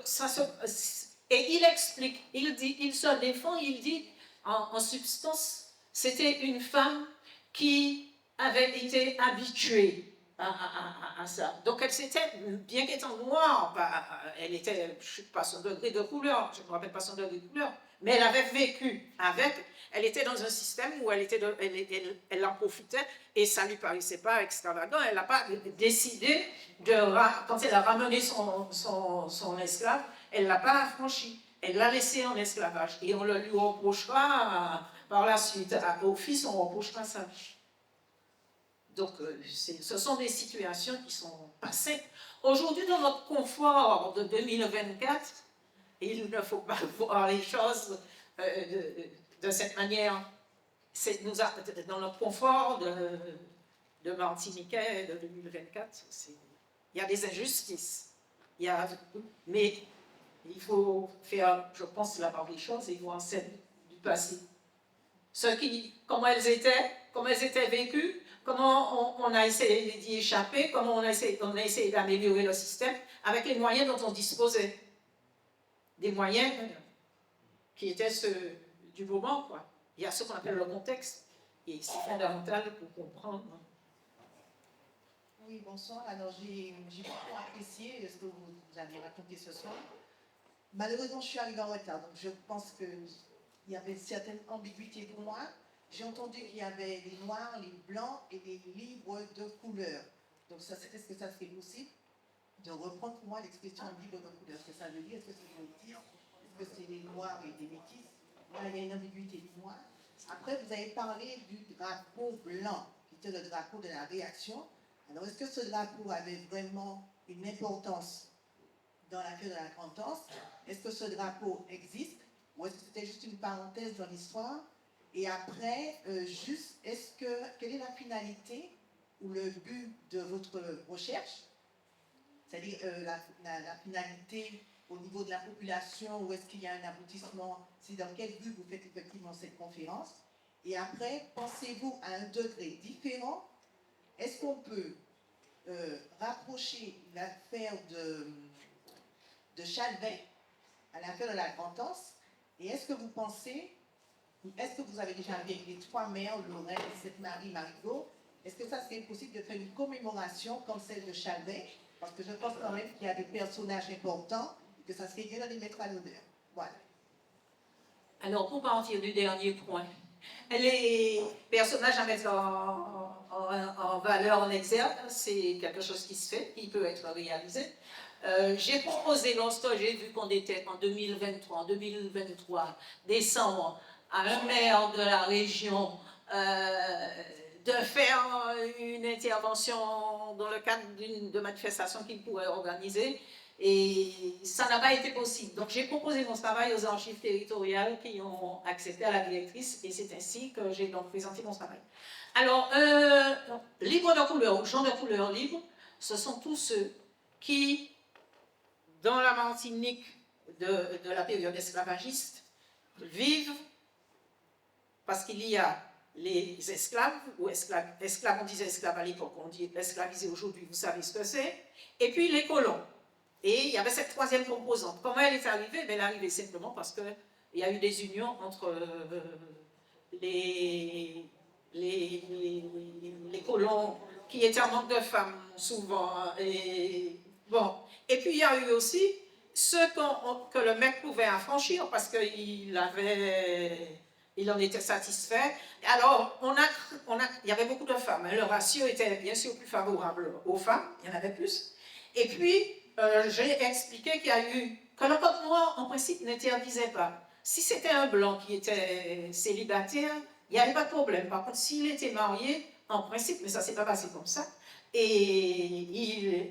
et il explique, il se défend, il dit, en substance, c'était une femme qui avait été habituée à ça. Donc elle s'était, bien qu'étant noire, elle était, je ne sais pas son degré de couleur, je ne me rappelle pas son degré de couleur, mais elle avait vécu avec, elle était dans un système où elle en profitait et ça ne lui paraissait pas extravagant. Elle n'a pas décidé, quand elle a ramené son esclave, elle ne l'a pas affranchi, elle l'a laissé en esclavage. Et on le lui reprochera par la suite, au fils, on reproche pas ça. Donc, ce sont des situations qui sont passées. Aujourd'hui, dans notre confort de 2024, il ne faut pas voir les choses de cette manière. Dans notre confort de Martiniquais de 2024, il y a des injustices. Mais il faut faire, je pense, la part des choses et voir celles du passé. Comment elles étaient vécues, comment on a essayé d'y échapper, comment on a essayé d'améliorer le système avec les moyens dont on disposait. Des moyens qui étaient ceux du moment, quoi. Il y a ce qu'on appelle le contexte, et c'est fondamental pour comprendre. Oui, bonsoir. Alors, j'ai beaucoup apprécié ce que vous avez raconté ce soir. Malheureusement, je suis arrivée en retard, donc je pense qu'il y avait certaines ambiguïtés pour moi. J'ai entendu qu'il y avait les noirs, les blancs et les libres de couleur. Donc, est-ce que ça serait possible de reprendre pour moi l'expression libre de couleur? Est-ce que ça veut dire? Est-ce que c'est le dire? Est-ce que c'est les noirs et les métis? Là, il y a une ambiguïté du noir. Après, vous avez parlé du drapeau blanc, qui était le drapeau de la réaction. Alors, est-ce que ce drapeau avait vraiment une importance dans l'affaire de la Grande-Anse? Est-ce que ce drapeau existe? Ou est-ce que c'était juste une parenthèse dans l'histoire? Et après, quelle est la finalité ou le but de votre recherche? C'est-à-dire la finalité au niveau de la population, où est-ce qu'il y a un aboutissement? C'est dans quel but vous faites effectivement cette conférence? Et après, pensez-vous à un degré différent? Est-ce qu'on peut rapprocher l'affaire de Chalvet à l'affaire de la Grande-Anse? Et est-ce que vous avez déjà vu les trois mères, Lorraine, Sainte-Marie, Margot? Est-ce que ça serait possible de faire une commémoration comme celle de Chalvet? Parce que je pense quand même qu'il y a des personnages importants et que ça serait bien de les mettre à l'honneur. Voilà. Alors, pour partir du dernier point, les personnages à mettre en valeur, en exergue, c'est quelque chose qui se fait, qui peut être réalisé. J'ai proposé, lorsque j'ai vu qu'on était en 2023, décembre, à un maire de la région de faire une intervention dans le cadre de manifestation qu'il pourrait organiser. Et ça n'a pas été possible. Donc j'ai proposé mon travail aux archives territoriales qui ont accepté à la directrice et c'est ainsi que j'ai donc présenté mon travail. Alors, libres de couleur, gens de couleur libre, ce sont tous ceux qui, dans la Martinique de la période esclavagiste, vivent parce qu'il y a les esclaves, ou esclaves, on disait esclaves à l'époque, on dit esclavisés aujourd'hui, vous savez ce que c'est, et puis les colons. Et il y avait cette troisième composante. Comment elle est arrivée? Elle est arrivée simplement parce qu'il y a eu des unions entre les colons qui étaient en manque de femmes, souvent. Et puis il y a eu aussi ceux que le mec pouvait affranchir parce qu'il en était satisfait. Alors, il y avait beaucoup de femmes. Le ratio était bien sûr plus favorable aux femmes, il y en avait plus. Et puis, j'ai expliqué qu'il y a eu que le code noir, en principe, n'interdisait pas. Si c'était un blanc qui était célibataire, il n'y avait pas de problème. Par contre, s'il était marié, en principe, mais ça ne s'est pas passé comme ça, et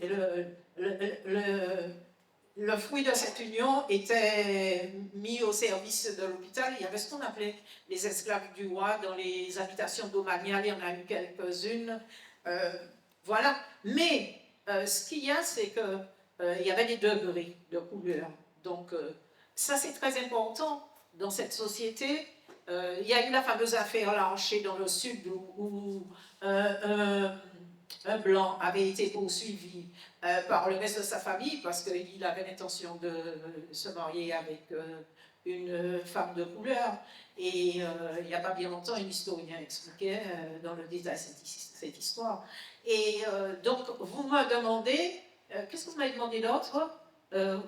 le fruit de cette union était mis au service de l'hôpital. Il y avait ce qu'on appelait les esclaves du roi dans les habitations domaniales. Il y en a eu quelques-unes. Voilà. Mais ce qu'il y a, c'est qu'il y avait des degrés de couleur. Donc, ça, c'est très important dans cette société. Il y a eu la fameuse affaire Larcher dans le sud où un blanc avait été poursuivi par le reste de sa famille parce qu'il avait l'intention de se marier avec une femme de couleur. Et il n'y a pas bien longtemps, un historien expliquait dans le détail cette histoire. Et donc, vous me demandez, qu'est-ce que vous m'avez demandé d'autre? Le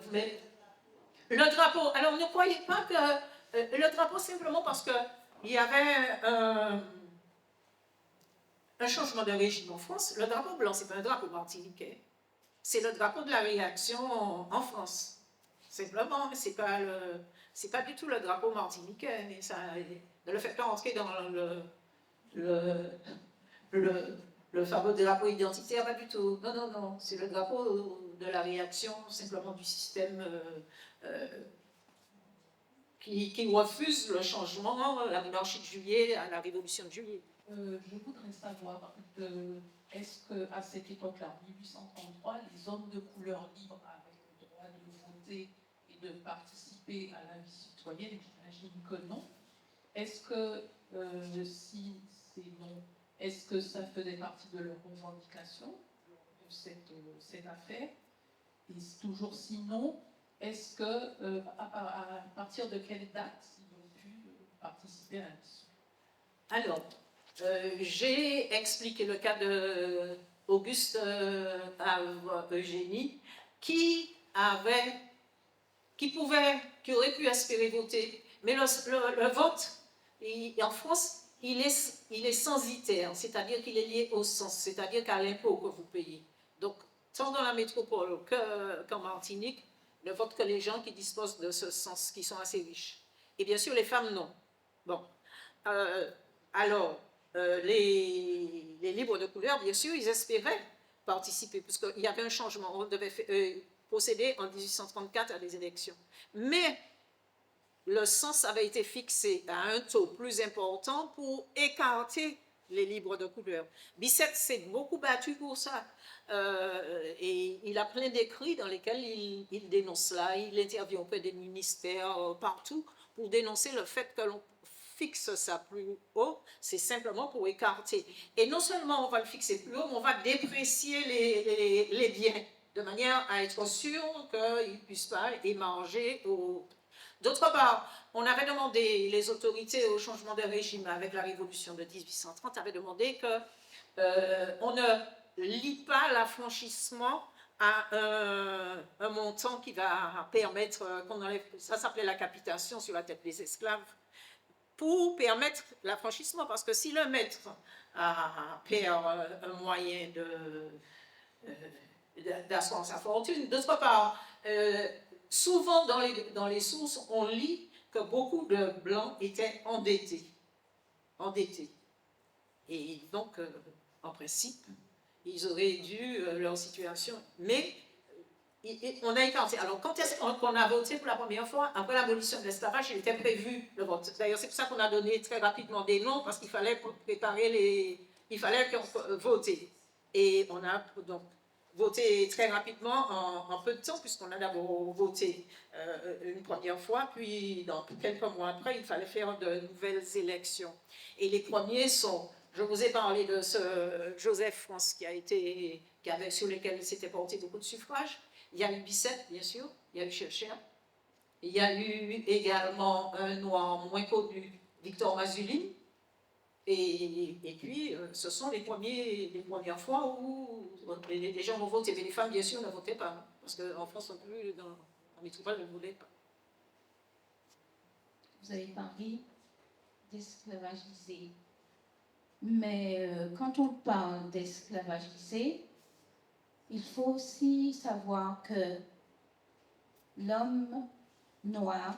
drapeau. Alors, ne croyez pas que le drapeau, simplement parce qu'il y avait un changement de régime en France. Le drapeau blanc, ce n'est pas un drapeau martiniquais. C'est le drapeau de la réaction en France. Simplement, ce n'est pas du tout le drapeau martiniquais. Ne le faites pas entrer dans le fameux drapeau identitaire, pas du tout. Non, non, non. C'est le drapeau de la réaction simplement du système qui refuse le changement, la monarchie de juillet à la révolution de juillet. Je voudrais savoir, est-ce qu'à cette époque-là, en 1833, les hommes de couleur libre avaient le droit de voter et de participer à la vie citoyenne? J'imagine que non. Est-ce que, si c'est non, est-ce que ça faisait partie de leur revendication, de cette affaire? Et toujours sinon, est-ce que, à partir de quelle date ils ont pu participer à la mission? Alors, j'ai expliqué le cas d'Auguste Eugénie, qui aurait pu espérer voter, mais le vote, en France, il est censitaire, c'est-à-dire qu'il est lié au sens, c'est-à-dire qu'à l'impôt que vous payez. Donc, tant dans la métropole qu'en Martinique, ne votent que les gens qui disposent de ce sens, qui sont assez riches. Et bien sûr, les femmes, non. Bon. Alors, les libres de couleur, bien sûr, ils espéraient participer, puisqu'il y avait un changement. On devait procéder en 1834 à des élections. Mais le sens avait été fixé à un taux plus important pour écarter les libres de couleur. Bicêtre s'est beaucoup battu pour ça. Et il a plein d'écrits dans lesquels il dénonce cela. Il intervient auprès des ministères partout pour dénoncer le fait que l'on fixe ça plus haut, c'est simplement pour écarter. Et non seulement on va le fixer plus haut, mais on va déprécier les biens, de manière à être sûr qu'ils ne puissent pas émarger. D'autre part, on avait demandé, les autorités au changement de régime avec la révolution de 1830 avaient demandé qu'on ne lie pas l'affranchissement à un montant qui va permettre qu'on enlève, ça s'appelait la capitation sur la tête des esclaves, pour permettre l'affranchissement, parce que si le maître perd un moyen d'asseoir sa fortune, d'autre part, souvent dans les sources, on lit que beaucoup de Blancs étaient endettés. Et donc, en principe, ils auraient dû leur situation, mais on a écarté. Alors, quand est-ce qu'on a voté pour la première fois? Après l'abolition de l'esclavage, il était prévu le vote. D'ailleurs, c'est pour ça qu'on a donné très rapidement des noms, parce qu'il fallait préparer il fallait voter. Et on a donc voté très rapidement, en peu de temps, puisqu'on a d'abord voté une première fois, puis dans quelques mois après, il fallait faire de nouvelles élections. Et les premiers sont, je vous ai parlé de ce Joseph France sur lequel s'était porté beaucoup de suffrages. Il y a eu Bicêtre, bien sûr, il y a eu Schœlcher. Il y a eu également un noir moins connu, Victor Masulin. Et puis, ce sont les premières fois où les gens vont voter. Mais les femmes, bien sûr, ne votaient pas. Parce qu'en France, non plus, en métropole, ne voulaient pas. Vous avez parlé d'esclavagisés. Mais quand on parle d'esclavagisés, il faut aussi savoir que l'homme noir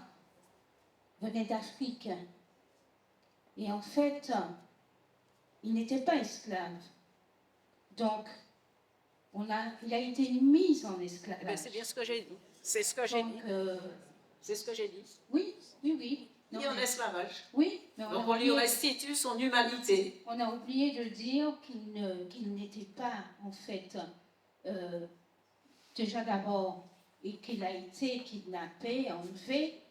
venait d'Afrique. Et en fait, il n'était pas esclave. Donc, il a été mis en esclavage. C'est bien ce que j'ai dit. C'est ce que j'ai dit. C'est ce que j'ai dit. Oui, oui, oui. Il est en esclavage. Oui. Mais donc on lui restitue son humanité. On a oublié de dire qu'il n'était pas, en fait, déjà d'abord, et qu'il a été kidnappé, enlevé,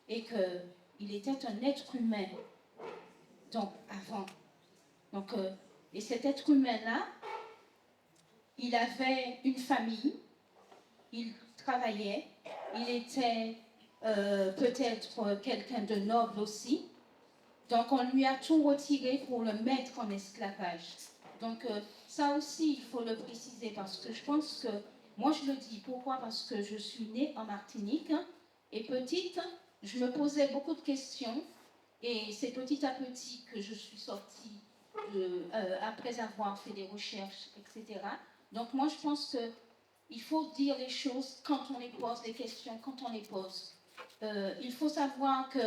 et qu'il était un être humain. Donc, avant. Donc, et cet être humain-là, il avait une famille, il travaillait, il était peut-être quelqu'un de noble aussi. Donc, on lui a tout retiré pour le mettre en esclavage. Donc, ça aussi, il faut le préciser parce que je pense que, moi je le dis, pourquoi? Parce que je suis née en Martinique et petite, je me posais beaucoup de questions et c'est petit à petit que je suis sortie après avoir fait des recherches, etc. Donc, moi, je pense qu'il faut dire les choses quand on les pose, les questions quand on les pose. Il faut savoir que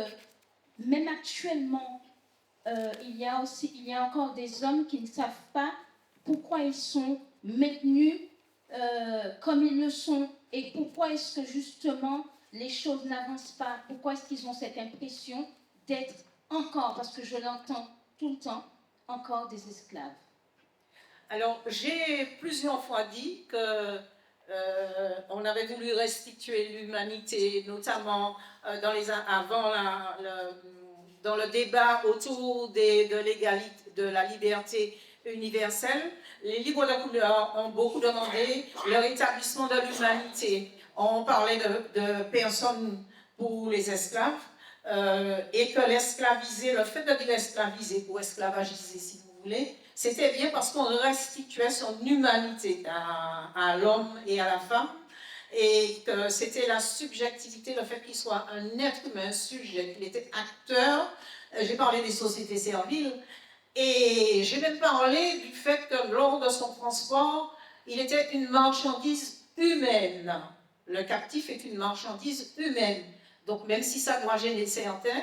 même actuellement, il y a encore des hommes qui ne savent pas pourquoi ils sont maintenus comme ils le sont et pourquoi est-ce que justement les choses n'avancent pas, pourquoi est-ce qu'ils ont cette impression d'être encore, parce que je l'entends tout le temps, encore des esclaves. Alors, j'ai plusieurs fois dit que on avait voulu restituer l'humanité, notamment dans le débat autour de la liberté universelle. Les libres de couleur ont beaucoup demandé le rétablissement de l'humanité. On parlait de personnes pour les esclaves et que le fait de l'esclaviser pour esclavagiser, si vous voulez, c'était bien parce qu'on restituait son humanité à l'homme et à la femme, et que c'était la subjectivité, le fait qu'il soit un être humain, un sujet, qu'il était acteur. J'ai parlé des sociétés serviles, et j'ai même parlé du fait que lors de son transport, il était une marchandise humaine. Le captif est une marchandise humaine. Donc même si ça doit gêner certains,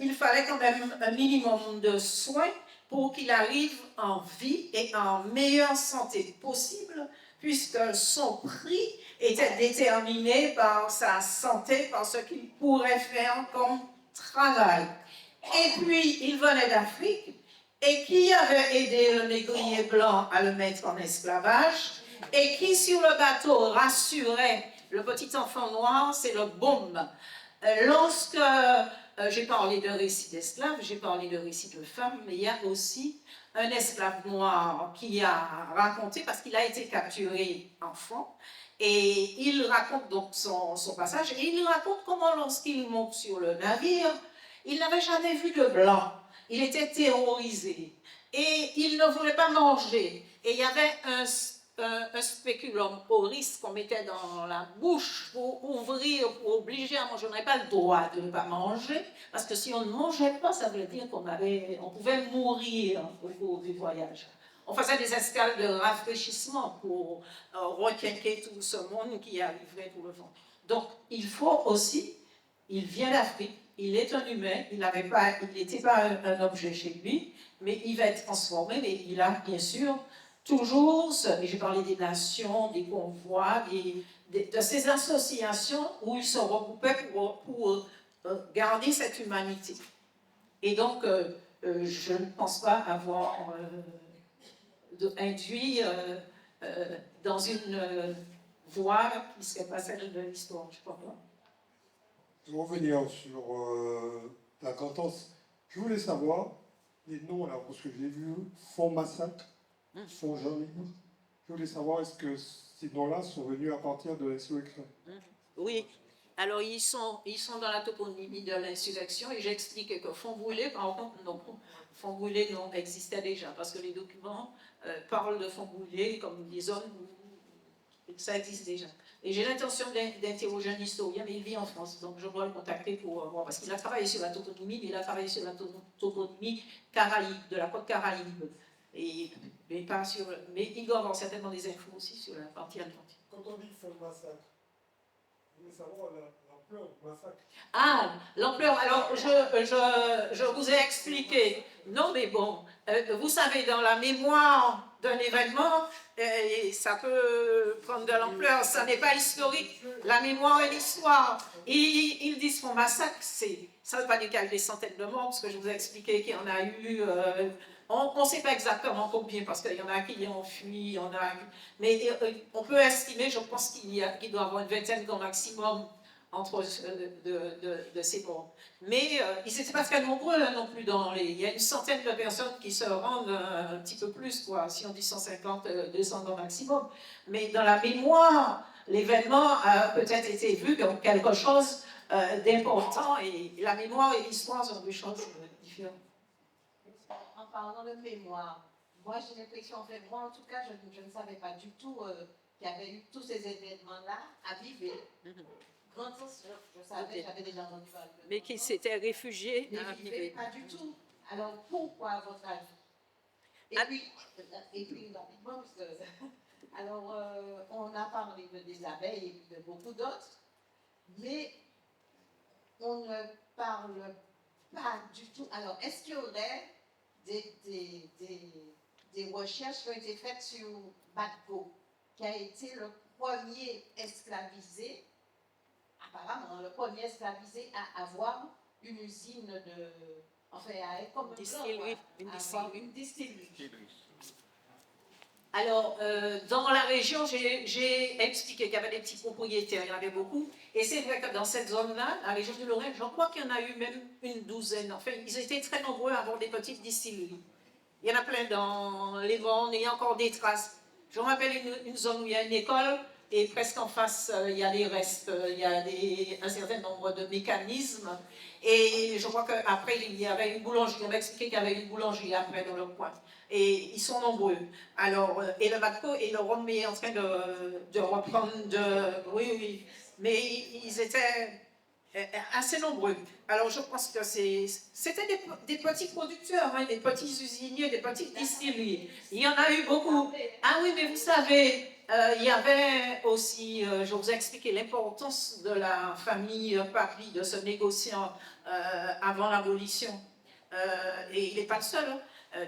il fallait quand même un minimum de soins pour qu'il arrive en vie et en meilleure santé possible, puisque son prix était déterminé par sa santé, par ce qu'il pourrait faire comme travail. Et puis, il venait d'Afrique, et qui avait aidé le négrier blanc à le mettre en esclavage, et qui sur le bateau rassurait le petit enfant noir, c'est le Boum. Lorsque j'ai parlé de récits d'esclaves, j'ai parlé de récits de femmes, mais il y a aussi un esclave noir qui a raconté, parce qu'il a été capturé enfant, et il raconte donc son passage, et il raconte comment lorsqu'il monte sur le navire, il n'avait jamais vu de blanc, il était terrorisé, et il ne voulait pas manger, et il y avait un spéculum auris qu'on mettait dans la bouche pour ouvrir, pour obliger à manger. On n'avait pas le droit de ne pas manger, parce que si on ne mangeait pas, ça voulait dire qu'on pouvait mourir au cours du voyage. On faisait des escales de rafraîchissement pour requinquer tout ce monde qui arriverait pour le vent. Donc, il faut aussi, il vient d'Afrique, il est un humain, il n'était pas un objet chez lui, mais il va être transformé, mais il a bien sûr toujours, et j'ai parlé des nations, des convois, de ces associations où ils se regroupaient pour garder cette humanité. Et donc, je ne pense pas avoir induit dans une voie qui ne serait pas celle de l'histoire, je crois pas. Je vais revenir sur la Grand'Anse. Je voulais savoir les noms, là, parce que j'ai vu Fonds Massacre, Fonds Jean Libre. Je voulais savoir, est-ce que ces noms-là sont venus à partir de l'insurrection? Oui. Alors, ils sont dans la toponymie de l'insurrection, et j'ai expliqué que Fonds Brûlés, par contre, non. Fonds Brûlés, non, existait déjà, parce que les documents parlent de Fonds Brûlés comme des zones où ça existe déjà. Et j'ai l'intention d'interroger un historien, mais il vit en France, donc je dois le contacter pour voir, parce qu'il a travaillé sur la toponymie, mais il a travaillé sur la toponymie caraïbe, de la côte caraïbe. Mais il doit avoir certainement des infos aussi sur la partie atlantique. Quand on dit Fonds Massacre, je voulais savoir l'ampleur du massacre. Ah, l'ampleur. Alors, je vous ai expliqué. Non, mais bon, vous savez, dans la mémoire d'un événement, ça peut prendre de l'ampleur. Ça n'est pas historique. La mémoire et l'histoire. Ils disent Fonds Massacre, ça ne veut pas dire qu'il y a eu des centaines de morts, parce que je vous ai expliqué qu'il y en a eu... on ne sait pas exactement combien, parce qu'il y en a qui ont fui, mais on peut estimer, je pense qu'il doit y avoir une vingtaine au maximum entre de ces morts. Mais ils n'étaient pas très nombreux non plus. Il y a une centaine de personnes qui se rendent un petit peu plus, quoi, si on dit 150, 200 au maximum. Mais dans la mémoire, l'événement a peut-être été vu comme quelque chose d'important, et la mémoire et l'histoire sont deux choses différentes. En parlant de mémoire, moi j'ai l'impression, en fait, moi en tout cas, je ne savais pas du tout qu'il y avait eu tous ces événements-là à vivre. Grand'Anse, je savais, j'avais déjà entendu parler. Mais qui s'étaient réfugiés à Vivey, pas du tout. Alors pourquoi, à votre avis? Et puis rapidement, parce que... Alors, on a parlé des abeilles et de beaucoup d'autres, mais on ne parle Pas du tout. Alors, est-ce qu'il y aurait des recherches qui ont été faites sur Batco, qui a été le premier esclavisé, apparemment, le premier esclavisé à avoir une usine de... Enfin, à être comme un Distillerie, une blanc, à avoir distillerie. une distillerie. Alors, dans la région, j'ai expliqué qu'il y avait des petits propriétaires, il y en avait beaucoup. Et c'est vrai que dans cette zone-là, la région de Lorraine, je crois qu'il y en a eu même une douzaine. Enfin, ils étaient très nombreux à avoir des petites distilleries. Il y en a plein dans les Mondes, il y a encore des traces. Je me rappelle une zone où il y a une école, et presque en face, il y a des restes, il y a un certain nombre de mécanismes. Et je crois qu'après, il y avait une boulangerie. On m'a expliqué qu'il y avait une boulangerie après dans leur coin. Et ils sont nombreux. Alors, et le Batco et le rhum est en train de reprendre oui, oui. Mais ils étaient assez nombreux. Alors, je pense que c'était des petits producteurs, hein, des petits usiniers, des petites distilleries. Il y en a eu beaucoup. Ah oui, mais vous savez, il y avait aussi, je vous ai expliqué l'importance de la famille Paris, de ce négociant avant l'abolition. Et il n'est pas le seul. Hein.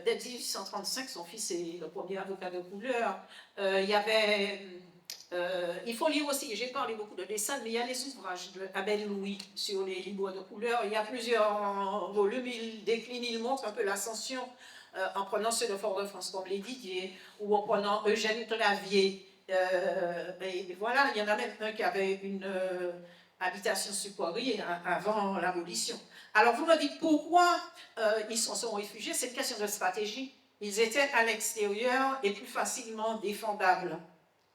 Dès 1835, son fils est le premier avocat de couleur. Il y avait... il faut lire aussi, j'ai parlé beaucoup de dessins, mais il y a les ouvrages d'Abel Louis sur les livres de couleur. Il y a plusieurs volumes, il décline, il montre un peu l'ascension en prenant ceux de Fort-de-France comme les Didier, ou en prenant Eugène Clavier. Et voilà, il y en a même un qui avait une habitation sur Poirier avant l'abolition. Alors vous me dites pourquoi ils se sont réfugiés, c'est une question de stratégie. Ils étaient à l'extérieur et plus facilement défendables.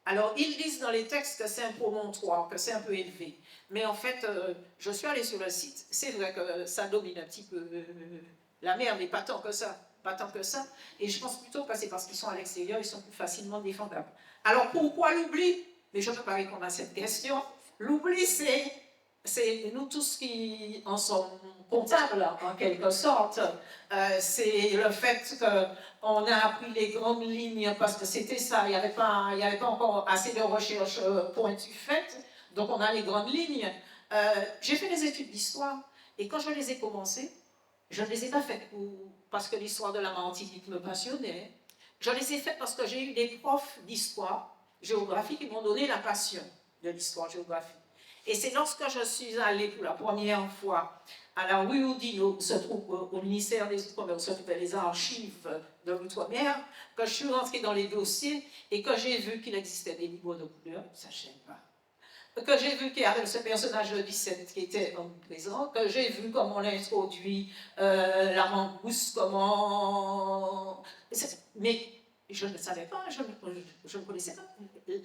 Alors, ils disent dans les textes que c'est un promontoire, que c'est un peu élevé. Mais en fait, je suis allée sur le site, c'est vrai que ça domine un petit peu la mer, mais pas tant que ça. Pas tant que ça. Et je pense plutôt que c'est parce qu'ils sont à l'extérieur, ils sont plus facilement défendables. Alors, pourquoi l'oubli? Mais je ne peux pas répondre à cette question. L'oubli, c'est nous tous qui en sommes comptables, en quelque sorte. C'est le fait qu'on a appris les grandes lignes, parce que c'était ça, il n'y avait pas encore assez de recherches pointues faites, donc on a les grandes lignes. J'ai fait des études d'histoire, et quand je les ai commencées, je ne les ai pas faites parce que l'histoire de la Martinique me passionnait. Je les ai faites parce que j'ai eu des profs d'histoire, géographie, qui m'ont donné la passion de l'histoire-géographie. Et c'est lorsque je suis allée pour la première fois à la rue Oudinot, se trouve au ministère des Outre-mer, où se trouvaient les archives de l'Outre-mer, que je suis rentrée dans les dossiers et que j'ai vu qu'il existait des livres de couleur, ça ne gêne pas. Que j'ai vu qu'il y avait ce personnage de Vicente qui était omniprésent, que j'ai vu comment on a introduit la mangouste, comment... Mais je ne savais pas, je ne connaissais pas.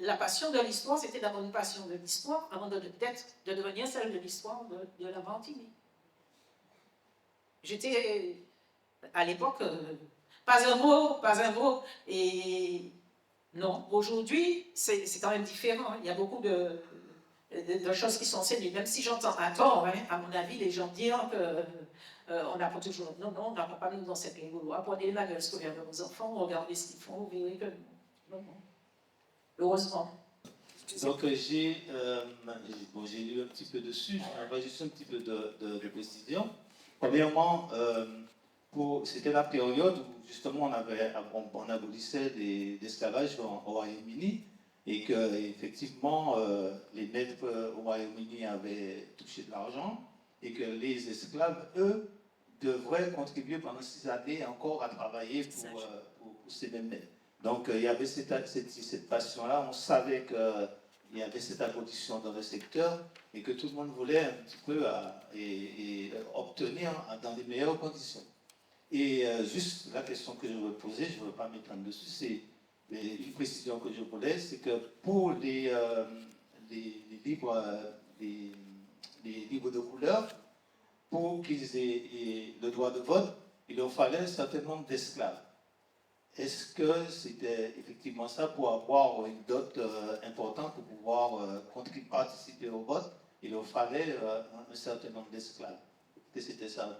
La passion de l'histoire, c'était d'abord une passion de l'histoire, avant de devenir celle de l'histoire de la Martinique. J'étais, à l'époque, pas un mot, et non, aujourd'hui, c'est quand même différent. Il y a beaucoup de choses qui sont enseignées, même si j'entends à tort, hein, à mon avis, les gens dire que on n'apprend toujours. Non, on n'apprend pas nous dans cette langue. Apprenez les manuels scolaires de vos enfants, regardez ce qu'ils font, vous verrez que non. Heureusement. Donc j'ai lu un petit peu dessus, j'aimerais juste un petit peu de précision. Premièrement, c'était la période où justement on abolissait l'esclavage au Royaume-Uni, et que effectivement les maîtres au Royaume-Uni avaient touché de l'argent, et que les esclaves, eux, devraient contribuer pendant 6 années encore à travailler pour ces mêmes maîtres. Donc il y avait cette passion-là, on savait qu'il y avait cette abolition dans le secteur, et que tout le monde voulait un petit peu obtenir dans les meilleures conditions. Et juste la question que je veux poser, je ne veux pas m'étendre dessus, c'est une précision que je voulais, c'est que pour les livres de couleur, pour qu'ils aient le droit de vote, il leur fallait un certain nombre d'esclaves. Est-ce que c'était effectivement ça, pour avoir une dot importante, pour pouvoir participer au vote, il leur fallait un certain nombre d'esclaves? Est-ce que c'était ça?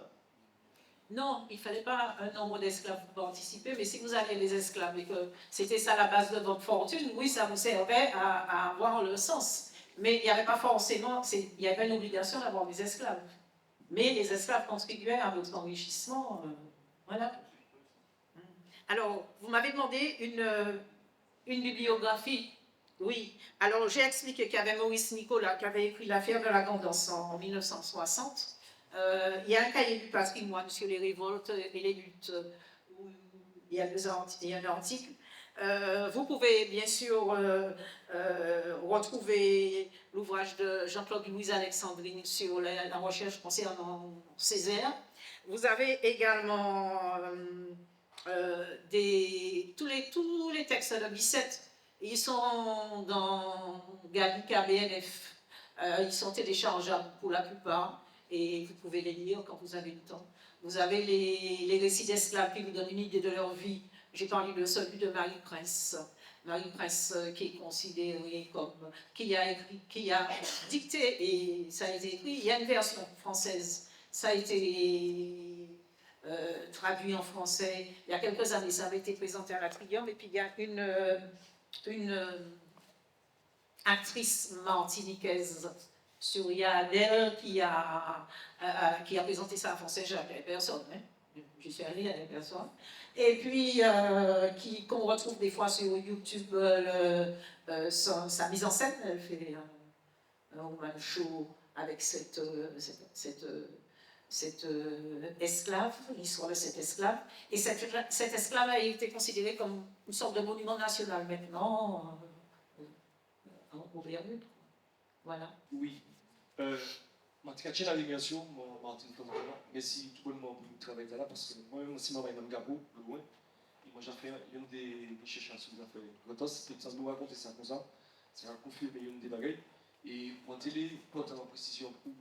Non, il ne fallait pas un nombre d'esclaves pour participer, mais si vous avez les esclaves et que c'était ça la base de votre fortune, oui, ça vous servait à avoir le sens. Mais il n'y avait pas forcément, il y avait une obligation d'avoir des esclaves. Mais les esclaves contribuaient à votre enrichissement. Voilà. Alors, vous m'avez demandé une bibliographie. Oui. Alors, j'ai expliqué qu'il y avait Maurice Nicolas qui avait écrit L'affaire de la Grand'Anse en 1960. Il y a un cahier du patrimoine sur les révoltes et les luttes, où il y a un article. Vous pouvez bien sûr retrouver l'ouvrage de Jean-Claude Louise Alexandrine sur la recherche concernant Césaire. Vous avez également tous les textes de Bicêtre. Ils sont dans Gallica BNF. Ils sont téléchargeables pour la plupart et vous pouvez les lire quand vous avez le temps. Vous avez les récits d'esclaves qui vous donnent une idée de leur vie. J'ai parlé de celui de Marie Prince. Marie Prince qui est considérée comme, qui a dicté, et ça a été écrit, il y a une version française, ça a été traduit en français, il y a quelques années, ça avait été présenté à la Triomphe, et puis il y a une actrice martiniquaise, Surya Adel, qui a présenté ça en français, j'avais personne, hein. Je suis allée avec personne. Et puis, qu'on retrouve des fois sur YouTube, sa mise en scène, elle fait un woman show avec cette esclave, l'histoire de cette esclave. Et cette esclave a été considérée comme une sorte de monument national maintenant, au Bermude. Voilà. Oui. Quand j'ai la libération, Martin Flamand, merci tout le monde pour le travail là, parce que moi-même aussi, je suis Gabo, loin. Et moi, j'ai fait une des recherches sur l'affaire. Retos, ça nous raconter ça comme ça, ça va confirmer une des bagailles. Et pour télé, pour en précision, pour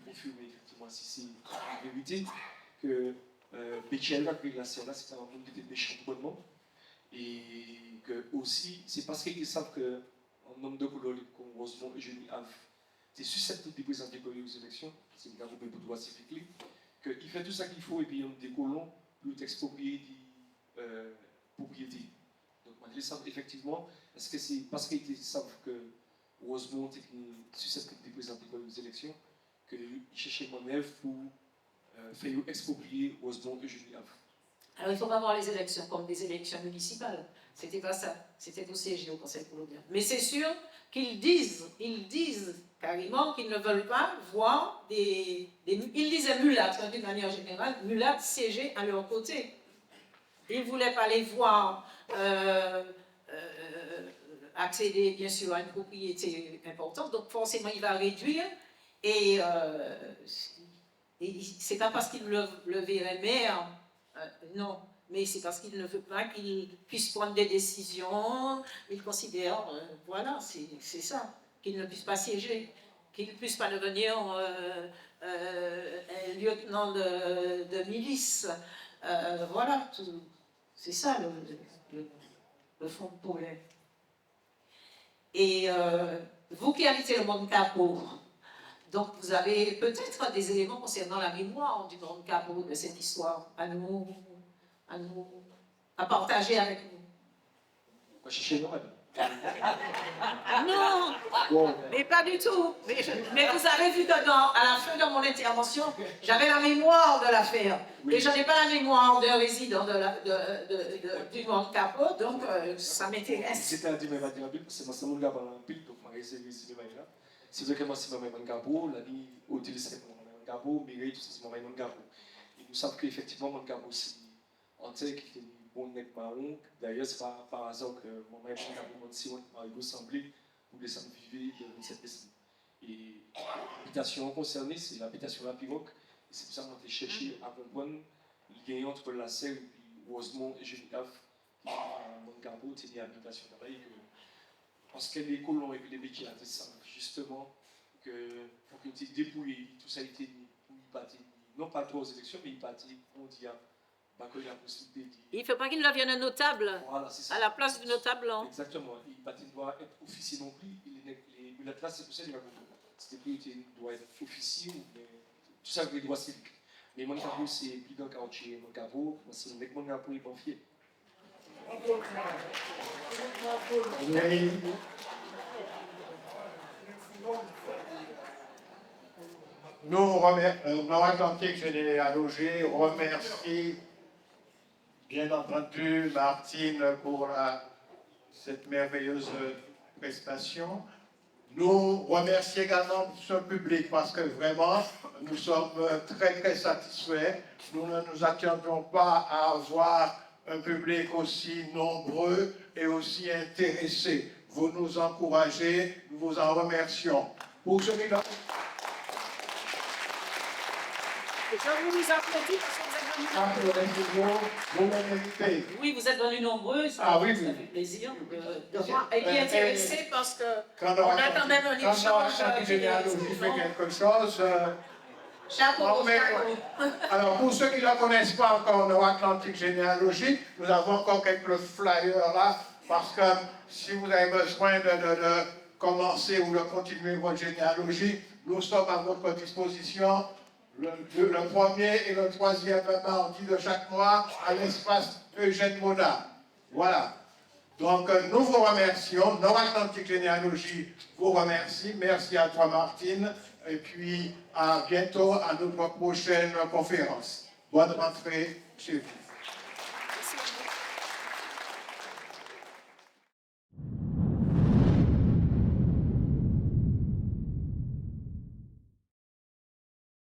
confirmer effectivement si c'est une vérité, que Béchiel, la création là, c'est un monde qui était méchant tout le monde. Et que aussi, c'est parce qu'ils savent qu'un homme de couleur, comme Rosemont et Julie Have, c'est susceptible de présenter aux élections, c'est le cas pour droit civique, qu'il fait tout ça qu'il faut et puis on des colons pour exproprier des propriétés. Donc, ils savent effectivement, est-ce que c'est parce qu'ils savent que Rosemont est susceptible de présenter aux élections qu'ils cherchaient moi-même pour faire exproprier Rosemont et Julie Have. Alors, il ne faut pas voir les élections comme des élections municipales. C'était pas ça. C'était au siège au Conseil colonial. Mais c'est sûr qu'ils disent carrément qu'ils ne veulent pas voir ils disaient mulâtres, d'une manière générale, mulâtres siéger à leur côté. Ils ne voulaient pas les voir accéder, bien sûr, à une propriété importante. Donc, forcément, il va réduire. Et c'est pas parce qu'ils le verraient maire, non. Mais c'est parce qu'il ne veut pas qu'il puisse prendre des décisions. Il considère, voilà, c'est ça, qu'il ne puisse pas siéger, qu'il ne puisse pas devenir un lieutenant de milice. Voilà, c'est ça le fond de problème. Et vous qui habitez le monde capot, donc vous avez peut-être des éléments concernant la mémoire du monde capot de cette histoire à partager avec nous. Moi, je suis Non, mais pas du tout. Mais vous avez vu que à la fin de mon intervention, j'avais la mémoire de l'affaire. Oui. Et je n'ai pas la mémoire d'un résident du monde capot, donc ça m'intéresse. C'était un dimanche matin, c'est moi, c'est mon gars pendant un pile, donc je suis ici là. C'est vrai que moi, c'est mon capot, la nuit, au téléphone, mon capot, Mireille, tout ça, c'est mon capot. Et nous savons qu'effectivement, mon capot, c'est en tête qui était bon mec marron. D'ailleurs, c'est pas par hasard que mon mec m'a ressemblé pour descendre vivre de cette personne. Et l'habitation concernée, c'est l'habitation la pirogue. Et c'est pour ça qu'on a cherché à comprendre le lien entre la serre et puis Rosemont et Genève. Mon capot, c'est une habitation pareille. Parce que les colons et puis les béquilles ont ça, justement, que pour qu'ils soient dépouillés, tout ça a été non pas trop aux élections, mais il partit, on dit, il ne faut pas qu'il devienne un notable, voilà, à la place du notable blanc. Exactement. Il ne doit être officier non plus. Les mulâtres là, c'est pour ça qu'il va comprendre. C'était plus qu'il doit être officier, mais tout ça avec les droits civiques. Mais mon capot, c'est plus d'un caoutchouc. Mon capot, c'est avec mon capot, il est confié. Nord-Atlantique Généalogie remercie bien entendu Martine pour cette merveilleuse prestation. Nous remercions également ce public parce que vraiment, nous sommes très très satisfaits. Nous ne nous attendions pas à avoir un public aussi nombreux et aussi intéressé. Vous nous encouragez, nous vous en remercions. Pour celui-là. Je vous applaudis parce que vous êtes venus. Vous le méritez. Oui, vous êtes venus nombreux, ça fait plaisir de voir. Et bien intéressé parce qu'on a quand même un échange. Quand généalogie fait quelque chose. Chapeau. Alors, pour ceux qui ne connaissent pas encore Nord-Atlantique Généalogie, nous avons encore quelques flyers là, parce que si vous avez besoin de commencer ou de continuer votre généalogie, nous sommes à votre disposition le premier et le troisième mardi de chaque mois à l'espace Eugène Monat. Voilà. Donc, nous vous remercions. Nord-Atlantique Généalogie vous remercie. Merci à toi, Martine. Et puis, à bientôt à notre prochaine conférence. Bonne rentrée chez vous.